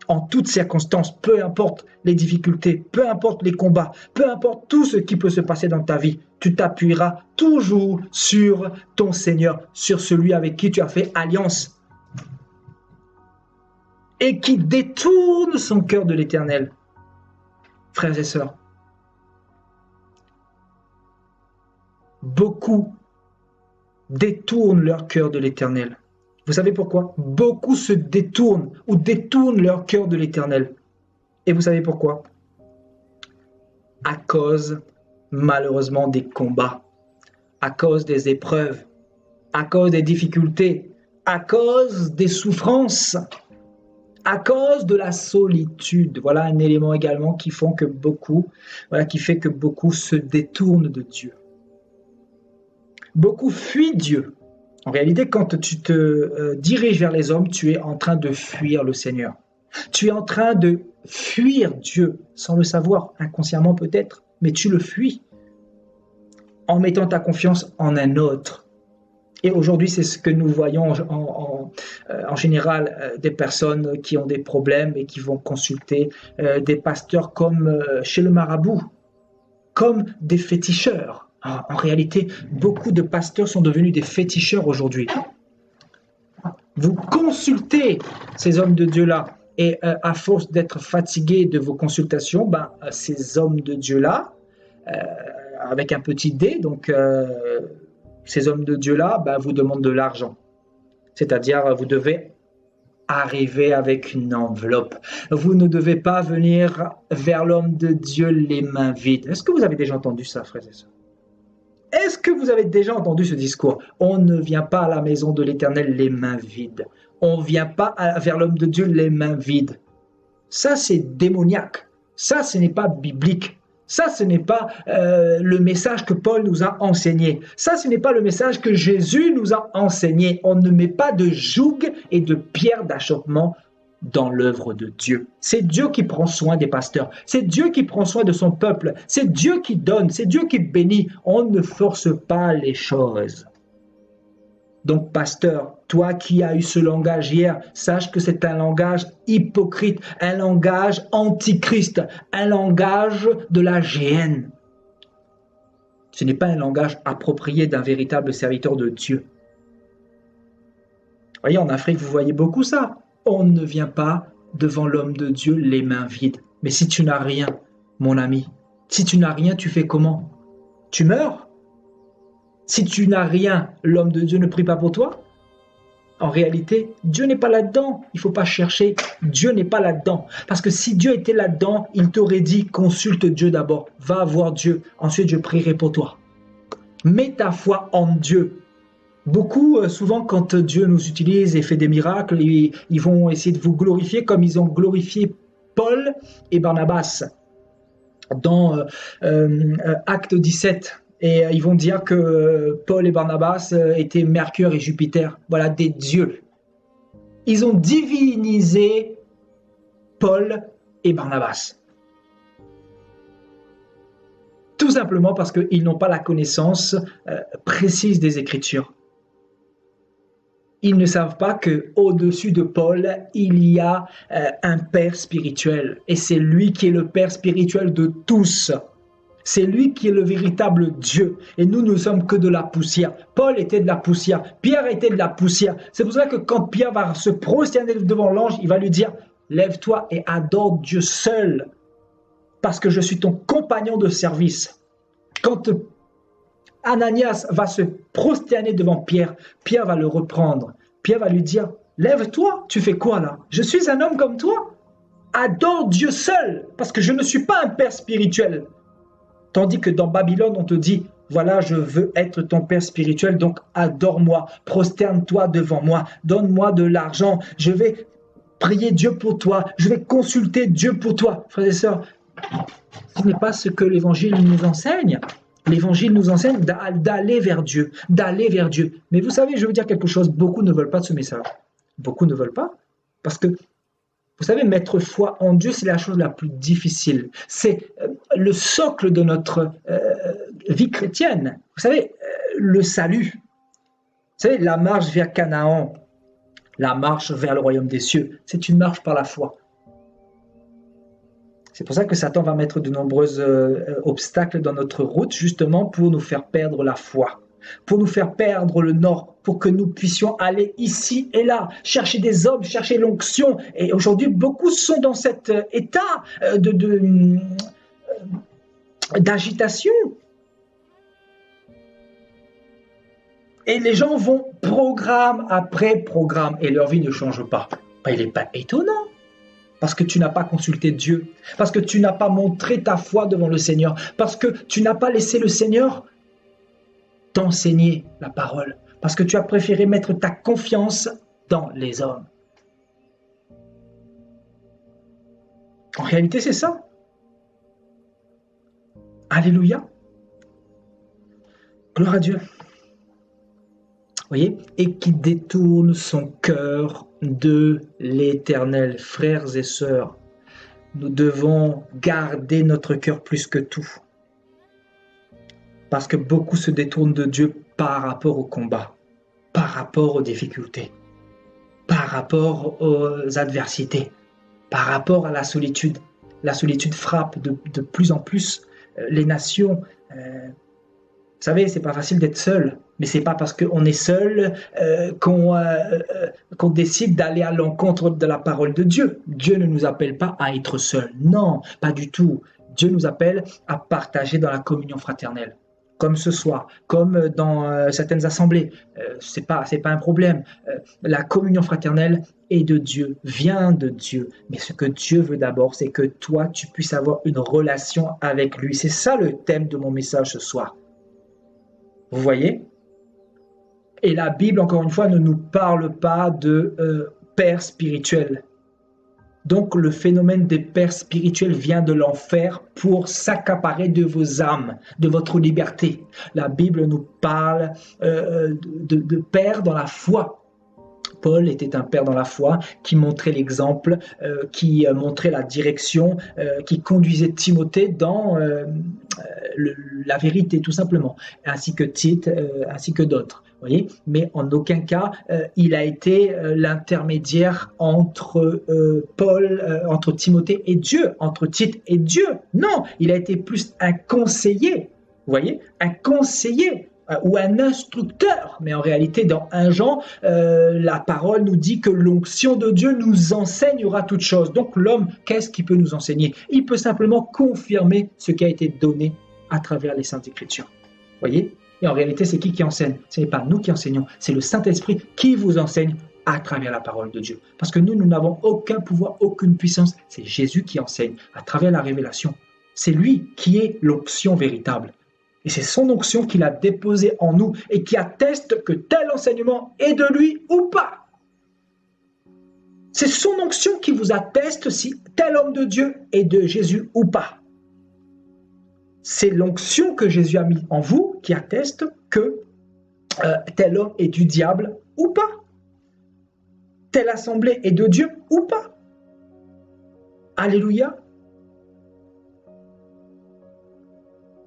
Speaker 2: en toutes circonstances, peu importe les difficultés, peu importe les combats, peu importe tout ce qui peut se passer dans ta vie, tu t'appuieras toujours sur ton Seigneur, sur celui avec qui tu as fait alliance et qui détourne son cœur de l'Éternel. Frères et sœurs, beaucoup détournent leur cœur de l'Éternel. Vous savez pourquoi? Beaucoup se détournent ou détournent leur cœur de l'Éternel. Et vous savez pourquoi? À cause, malheureusement, des combats, à cause des épreuves, à cause des difficultés, à cause des souffrances, à cause de la solitude. Voilà un élément également qui fait que beaucoup se détournent de Dieu. Beaucoup fuient Dieu. En réalité, quand tu te diriges vers les hommes, tu es en train de fuir le Seigneur. Tu es en train de fuir Dieu, sans le savoir, inconsciemment peut-être, mais tu le fuis en mettant ta confiance en un autre. Et aujourd'hui, c'est ce que nous voyons en général, des personnes qui ont des problèmes et qui vont consulter des pasteurs comme chez le marabout, comme des féticheurs. En réalité, beaucoup de pasteurs sont devenus des féticheurs aujourd'hui. Vous consultez ces hommes de Dieu-là et à force d'être fatigués de vos consultations, ces hommes de Dieu-là, avec un petit d, donc ces hommes de Dieu-là, vous demandent de l'argent. C'est-à-dire, vous devez arriver avec une enveloppe. Vous ne devez pas venir vers l'homme de Dieu les mains vides. Est-ce que vous avez déjà entendu ça, frères et sœurs? Est-ce que vous avez déjà entendu ce discours? On ne vient pas à la maison de l'Éternel les mains vides. On ne vient pas vers l'homme de Dieu les mains vides. Ça, c'est démoniaque. Ça, ce n'est pas biblique. Ça, ce n'est pas le message que Paul nous a enseigné. Ça, ce n'est pas le message que Jésus nous a enseigné. On ne met pas de joug et de pierre d'achoppement dans l'œuvre de Dieu. C'est Dieu qui prend soin des pasteurs. C'est Dieu qui prend soin de son peuple. C'est Dieu qui donne. C'est Dieu qui bénit. On ne force pas les choses. Donc, pasteur, toi qui as eu ce langage hier, sache que c'est un langage hypocrite, un langage antichrist, un langage de la géhenne. Ce n'est pas un langage approprié d'un véritable serviteur de Dieu. Vous voyez, en Afrique, vous voyez beaucoup ça. On ne vient pas devant l'homme de Dieu les mains vides. Mais si tu n'as rien, mon ami, si tu n'as rien, tu fais comment? Tu meurs? Si tu n'as rien, l'homme de Dieu ne prie pas pour toi? En réalité, Dieu n'est pas là-dedans. Il ne faut pas chercher. Dieu n'est pas là-dedans. Parce que si Dieu était là-dedans, il t'aurait dit, consulte Dieu d'abord. Va voir Dieu. Ensuite, je prierai pour toi. Mets ta foi en Dieu. Beaucoup, souvent, quand Dieu nous utilise et fait des miracles, ils vont essayer de vous glorifier comme ils ont glorifié Paul et Barnabas dans Acte 17. Et ils vont dire que Paul et Barnabas étaient Mercure et Jupiter, voilà, des dieux. Ils ont divinisé Paul et Barnabas. Tout simplement parce qu'ils n'ont pas la connaissance précise des Écritures. Ils ne savent pas qu'au-dessus de Paul, il y a un Père spirituel. Et c'est lui qui est le Père spirituel de tous. C'est lui qui est le véritable Dieu. Et nous ne sommes que de la poussière. Paul était de la poussière. Pierre était de la poussière. C'est pour ça que quand Pierre va se prosterner devant l'ange, il va lui dire, lève-toi et adore Dieu seul, parce que je suis ton compagnon de service. Quand Ananias va se prosterner devant Pierre, Pierre va le reprendre. Pierre va lui dire, lève-toi, tu fais quoi là? Je suis un homme comme toi. Adore Dieu seul, parce que je ne suis pas un père spirituel. Tandis que dans Babylone, on te dit, voilà, je veux être ton père spirituel, donc adore-moi, prosterne-toi devant moi, donne-moi de l'argent, je vais prier Dieu pour toi, je vais consulter Dieu pour toi. Frères et sœurs, ce n'est pas ce que l'Évangile nous enseigne. L'Évangile nous enseigne d'aller vers Dieu, d'aller vers Dieu. Mais vous savez, je vais vous dire quelque chose, beaucoup ne veulent pas de ce message. Beaucoup ne veulent pas, parce que vous savez, mettre foi en Dieu, c'est la chose la plus difficile. C'est le socle de notre vie chrétienne. Vous savez, le salut. Vous savez, la marche vers Canaan, la marche vers le royaume des cieux, c'est une marche par la foi. C'est pour ça que Satan va mettre de nombreux obstacles dans notre route, justement pour nous faire perdre la foi, pour nous faire perdre le nord, pour que nous puissions aller ici et là, chercher des hommes, chercher l'onction. Et aujourd'hui, beaucoup sont dans cet état d'agitation. Et les gens vont programme après programme et leur vie ne change pas. Ben, il n'est pas étonnant. Parce que tu n'as pas consulté Dieu, parce que tu n'as pas montré ta foi devant le Seigneur, parce que tu n'as pas laissé le Seigneur t'enseigner la parole, parce que tu as préféré mettre ta confiance dans les hommes. En réalité, c'est ça. Alléluia. Gloire à Dieu. Vous voyez, et qui détourne son cœur de l'Éternel. Frères et sœurs, nous devons garder notre cœur plus que tout. Parce que beaucoup se détournent de Dieu par rapport au combat, par rapport aux difficultés, par rapport aux adversités, par rapport à la solitude. La solitude frappe de plus en plus les nations. Vous savez, c'est pas facile d'être seul, mais c'est pas parce qu'on est seul qu'on décide d'aller à l'encontre de la parole de Dieu. Dieu ne nous appelle pas à être seul. Non, pas du tout. Dieu nous appelle à partager dans la communion fraternelle. Comme ce soir, comme dans certaines assemblées. C'est pas un problème. La communion fraternelle est de Dieu, vient de Dieu. Mais ce que Dieu veut d'abord, c'est que toi, tu puisses avoir une relation avec lui. C'est ça le thème de mon message ce soir. Vous voyez? Et la Bible, encore une fois, ne nous parle pas de père spirituel. Donc, le phénomène des pères spirituels vient de l'enfer pour s'accaparer de vos âmes, de votre liberté. La Bible nous parle de père dans la foi. Paul était un père dans la foi qui montrait l'exemple, qui montrait la direction, qui conduisait Timothée dans la vérité tout simplement, ainsi que Tite, ainsi que d'autres. Voyez, mais en aucun cas il a été l'intermédiaire entre entre Timothée et Dieu, entre Tite et Dieu. Non, il a été plus un conseiller. Vous voyez, un conseiller ou un instructeur. Mais en réalité, dans 1 Jean, la parole nous dit que l'onction de Dieu nous enseignera toutes choses. Donc l'homme, qu'est-ce qu'il peut nous enseigner? Il peut simplement confirmer ce qui a été donné à travers les Saintes Écritures. Voyez? Et en réalité, c'est qui enseigne? Ce n'est pas nous qui enseignons, c'est le Saint-Esprit qui vous enseigne à travers la parole de Dieu. Parce que nous n'avons aucun pouvoir, aucune puissance. C'est Jésus qui enseigne à travers la révélation. C'est lui qui est l'onction véritable. Et c'est son onction qu'il a déposée en nous et qui atteste que tel enseignement est de lui ou pas. C'est son onction qui vous atteste si tel homme de Dieu est de Jésus ou pas. C'est l'onction que Jésus a mis en vous qui atteste que tel homme est du diable ou pas. Telle assemblée est de Dieu ou pas. Alléluia.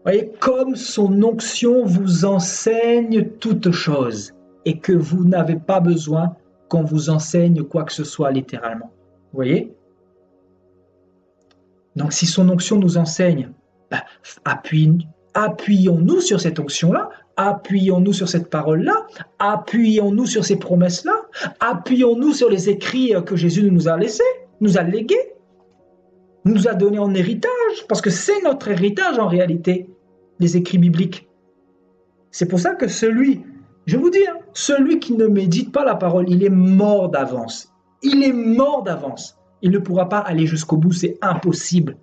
Speaker 2: Voyez, comme son onction vous enseigne toutes choses et que vous n'avez pas besoin qu'on vous enseigne quoi que ce soit littéralement. Vous voyez? Donc si son onction nous enseigne, appuyons-nous sur cette onction-là, appuyons-nous sur cette parole-là, appuyons-nous sur ces promesses-là, appuyons-nous sur les écrits que Jésus nous a laissés. nous a légué, nous a donné en héritage, parce que c'est notre héritage en réalité, les écrits bibliques. C'est pour ça que je vous dis, celui qui ne médite pas la parole, il est mort d'avance. Il est mort d'avance. Il ne pourra pas aller jusqu'au bout, c'est impossible.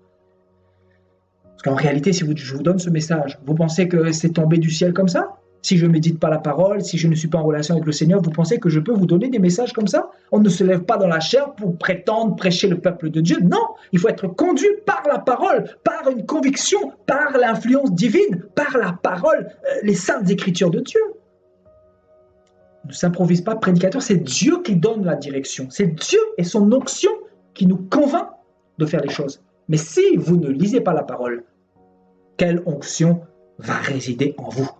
Speaker 2: Parce qu'en réalité, si je vous donne ce message, vous pensez que c'est tombé du ciel comme ça? Si je ne médite pas la parole, si je ne suis pas en relation avec le Seigneur, vous pensez que je peux vous donner des messages comme ça? On ne se lève pas dans la chair pour prétendre prêcher le peuple de Dieu. Non, il faut être conduit par la parole, par une conviction, par l'influence divine, par la parole, les saintes écritures de Dieu. On ne s'improvise pas prédicateur, c'est Dieu qui donne la direction. C'est Dieu et son onction qui nous convainc de faire les choses. Mais si vous ne lisez pas la parole, quelle onction va résider en vous?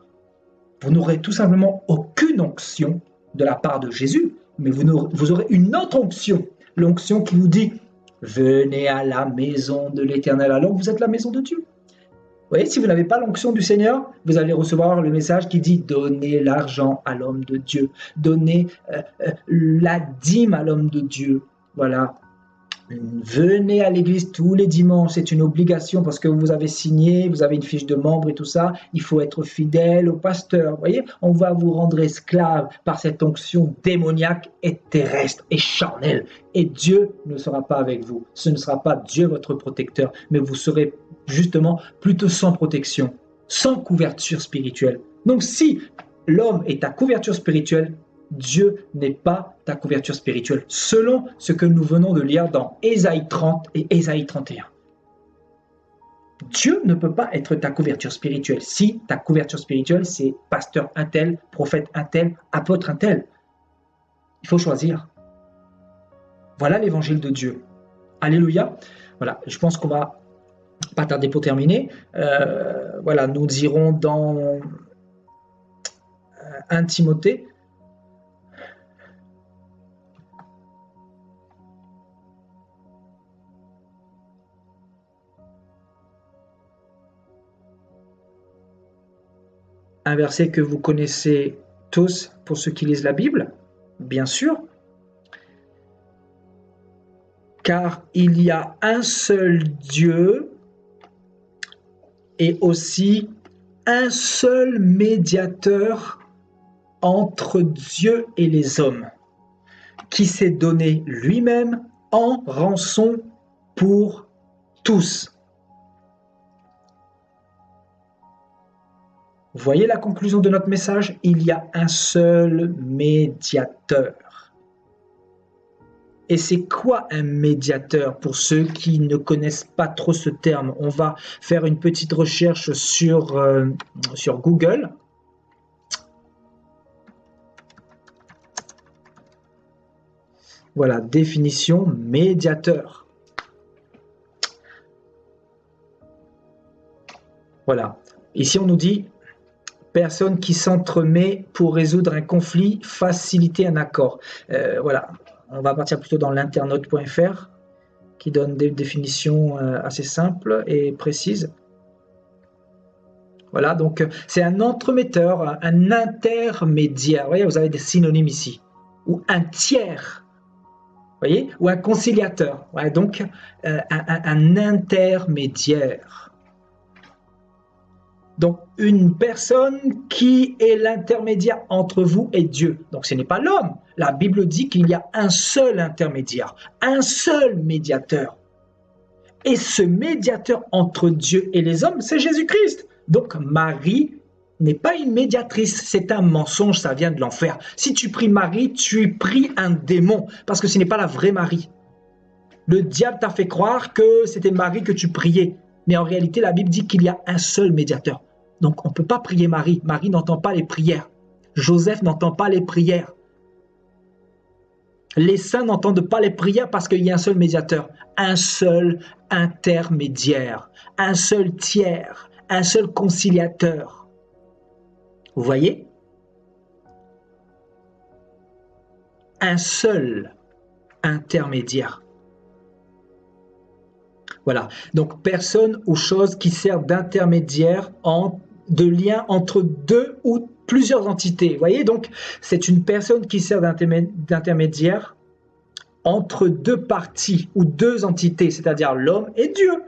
Speaker 2: Vous n'aurez tout simplement aucune onction de la part de Jésus, mais vous aurez une autre onction, l'onction qui vous dit « Venez à la maison de l'Éternel », alors vous êtes la maison de Dieu. Vous voyez, si vous n'avez pas l'onction du Seigneur, vous allez recevoir le message qui dit « Donnez l'argent à l'homme de Dieu, donnez la dîme à l'homme de Dieu ». Voilà. Venez à l'église tous les dimanches, c'est une obligation parce que vous avez signé, vous avez une fiche de membre et tout ça, il faut être fidèle au pasteur. Vous voyez, on va vous rendre esclave par cette onction démoniaque et terrestre et charnelle. Et Dieu ne sera pas avec vous. Ce ne sera pas Dieu votre protecteur, mais vous serez justement plutôt sans protection, sans couverture spirituelle. Donc si l'homme est ta couverture spirituelle, Dieu n'est pas ta couverture spirituelle, selon ce que nous venons de lire dans Ésaïe 30 et Ésaïe 31. Dieu ne peut pas être ta couverture spirituelle si ta couverture spirituelle, c'est pasteur un tel, prophète un tel, apôtre un tel. Il faut choisir. Voilà l'évangile de Dieu. Alléluia. Voilà, je pense qu'on va pas tarder pour terminer. Voilà, nous irons dans 1 Timothée. Un verset que vous connaissez tous pour ceux qui lisent la Bible, bien sûr. Car il y a un seul Dieu et aussi un seul médiateur entre Dieu et les hommes, qui s'est donné lui-même en rançon pour tous. Vous voyez la conclusion de notre message? Il y a un seul médiateur. Et c'est quoi un médiateur pour ceux qui ne connaissent pas trop ce terme? On va faire une petite recherche sur Google. Voilà, définition médiateur. Voilà, ici on nous dit personne qui s'entremet pour résoudre un conflit, faciliter un accord. Voilà, on va partir plutôt dans l'internaute.fr qui donne des définitions assez simples et précises. Voilà, donc c'est un entremetteur, un intermédiaire. Vous voyez, vous avez des synonymes ici. Ou un tiers. Vous voyez, ou un conciliateur. Ouais, donc un intermédiaire. Donc, une personne qui est l'intermédiaire entre vous et Dieu. Donc, ce n'est pas l'homme. La Bible dit qu'il y a un seul intermédiaire, un seul médiateur. Et ce médiateur entre Dieu et les hommes, c'est Jésus-Christ. Donc, Marie n'est pas une médiatrice, c'est un mensonge, ça vient de l'enfer. Si tu pries Marie, tu pries un démon, parce que ce n'est pas la vraie Marie. Le diable t'a fait croire que c'était Marie que tu priais. Mais en réalité, la Bible dit qu'il y a un seul médiateur. Donc, on ne peut pas prier Marie. Marie n'entend pas les prières. Joseph n'entend pas les prières. Les saints n'entendent pas les prières parce qu'il y a un seul médiateur, un seul intermédiaire, un seul tiers, un seul conciliateur. Vous voyez? Un seul intermédiaire. Voilà, donc personne ou chose qui sert d'intermédiaire, de lien entre deux ou plusieurs entités. Vous voyez, donc c'est une personne qui sert d'intermédiaire entre deux parties ou deux entités, c'est-à-dire l'homme et Dieu.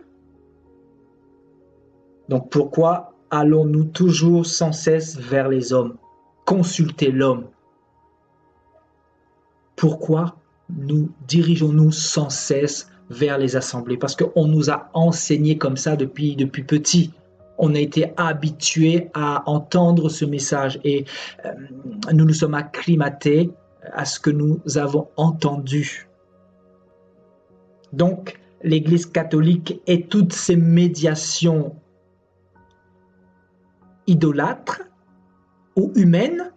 Speaker 2: Donc pourquoi allons-nous toujours sans cesse vers les hommes, consulter l'homme? Pourquoi nous dirigeons-nous sans cesse vers les assemblées? Parce qu'on nous a enseigné comme ça depuis petit. On a été habitués à entendre ce message et nous nous sommes acclimatés à ce que nous avons entendu. Donc, l'Église catholique et toutes ces médiations idolâtres ou humaines,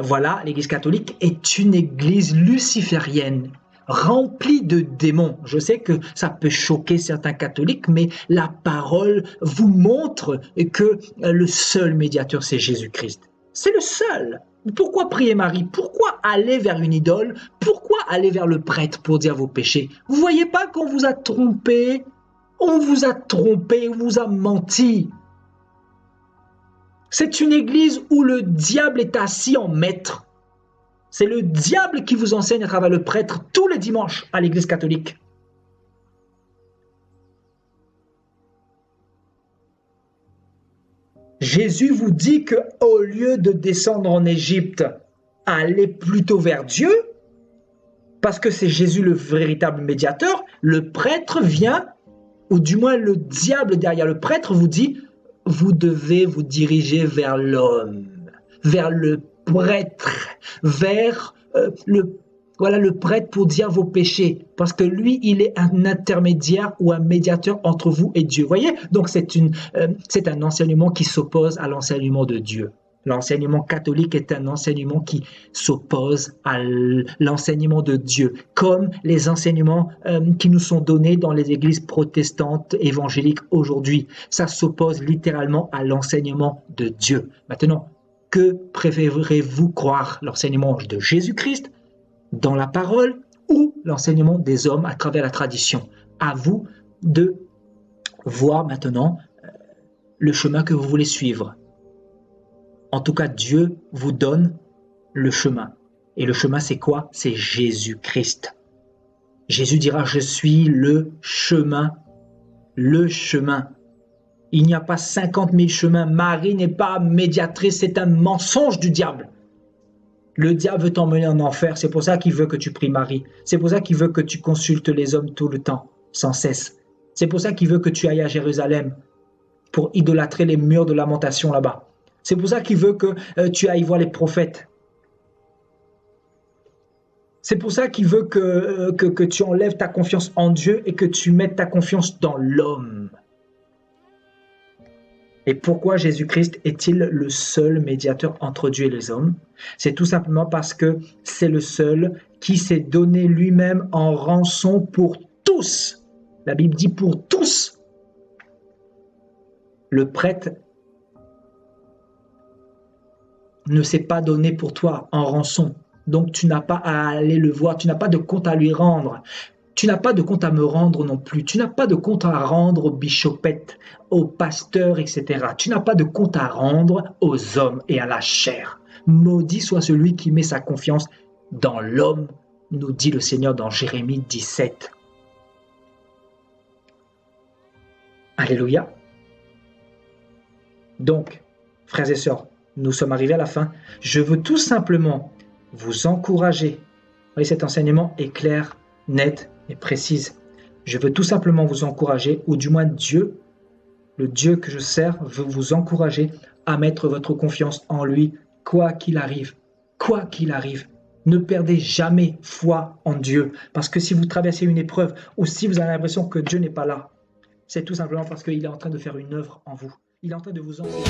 Speaker 2: voilà, l'Église catholique est une église luciférienne, remplie de démons. Je sais que ça peut choquer certains catholiques, mais la parole vous montre que le seul médiateur, c'est Jésus-Christ. C'est le seul. Pourquoi prier Marie? Pourquoi aller vers une idole? Pourquoi aller vers le prêtre pour dire vos péchés? Vous voyez pas qu'on vous a trompé? On vous a trompé, on vous a menti. C'est une église où le diable est assis en maître. C'est le diable qui vous enseigne à travers le prêtre tous les dimanches à l'église catholique. Jésus vous dit qu'au lieu de descendre en Égypte, allez plutôt vers Dieu, parce que c'est Jésus le véritable médiateur. Le prêtre vient, ou du moins le diable derrière le prêtre vous dit, vous devez vous diriger vers l'homme, vers le prêtre, vers le prêtre pour dire vos péchés, parce que lui, il est un intermédiaire ou un médiateur entre vous et Dieu. Vous voyez? Donc c'est un enseignement qui s'oppose à l'enseignement de Dieu. L'enseignement catholique est un enseignement qui s'oppose à l'enseignement de Dieu, comme les enseignements qui nous sont donnés dans les églises protestantes évangéliques aujourd'hui. Ça s'oppose littéralement à l'enseignement de Dieu. Maintenant, que préférez-vous croire? L'enseignement de Jésus-Christ dans la parole ou l'enseignement des hommes à travers la tradition? À vous de voir maintenant le chemin que vous voulez suivre. En tout cas, Dieu vous donne le chemin. Et le chemin, c'est quoi? C'est Jésus-Christ. Jésus dira, je suis le chemin. Le chemin. Il n'y a pas 50 000 chemins. Marie n'est pas médiatrice, c'est un mensonge du diable. Le diable veut t'emmener en enfer, c'est pour ça qu'il veut que tu pries Marie. C'est pour ça qu'il veut que tu consultes les hommes tout le temps, sans cesse. C'est pour ça qu'il veut que tu ailles à Jérusalem pour idolâtrer les murs de lamentation là-bas. C'est pour ça qu'il veut que tu ailles voir les prophètes. C'est pour ça qu'il veut que tu enlèves ta confiance en Dieu et que tu mettes ta confiance dans l'homme. Et pourquoi Jésus-Christ est-il le seul médiateur entre Dieu et les hommes? C'est tout simplement parce que c'est le seul qui s'est donné lui-même en rançon pour tous. La Bible dit pour tous. Le prêtre ne s'est pas donné pour toi en rançon. Donc tu n'as pas à aller le voir, tu n'as pas de compte à lui rendre. Tu n'as pas de compte à me rendre non plus. Tu n'as pas de compte à rendre aux bishopettes, aux pasteurs, etc. Tu n'as pas de compte à rendre aux hommes et à la chair. Maudit soit celui qui met sa confiance dans l'homme, nous dit le Seigneur dans Jérémie 17. Alléluia. Donc, frères et sœurs, nous sommes arrivés à la fin. Je veux tout simplement vous encourager. Vous voyez, cet enseignement est clair, net et précise. Je veux tout simplement vous encourager, ou du moins Dieu, le Dieu que je sers, veut vous encourager à mettre votre confiance en lui, quoi qu'il arrive. Quoi qu'il arrive. Ne perdez jamais foi en Dieu. Parce que si vous traversez une épreuve, ou si vous avez l'impression que Dieu n'est pas là, c'est tout simplement parce qu'il est en train de faire une œuvre en vous. Il est en train de vous enseigner.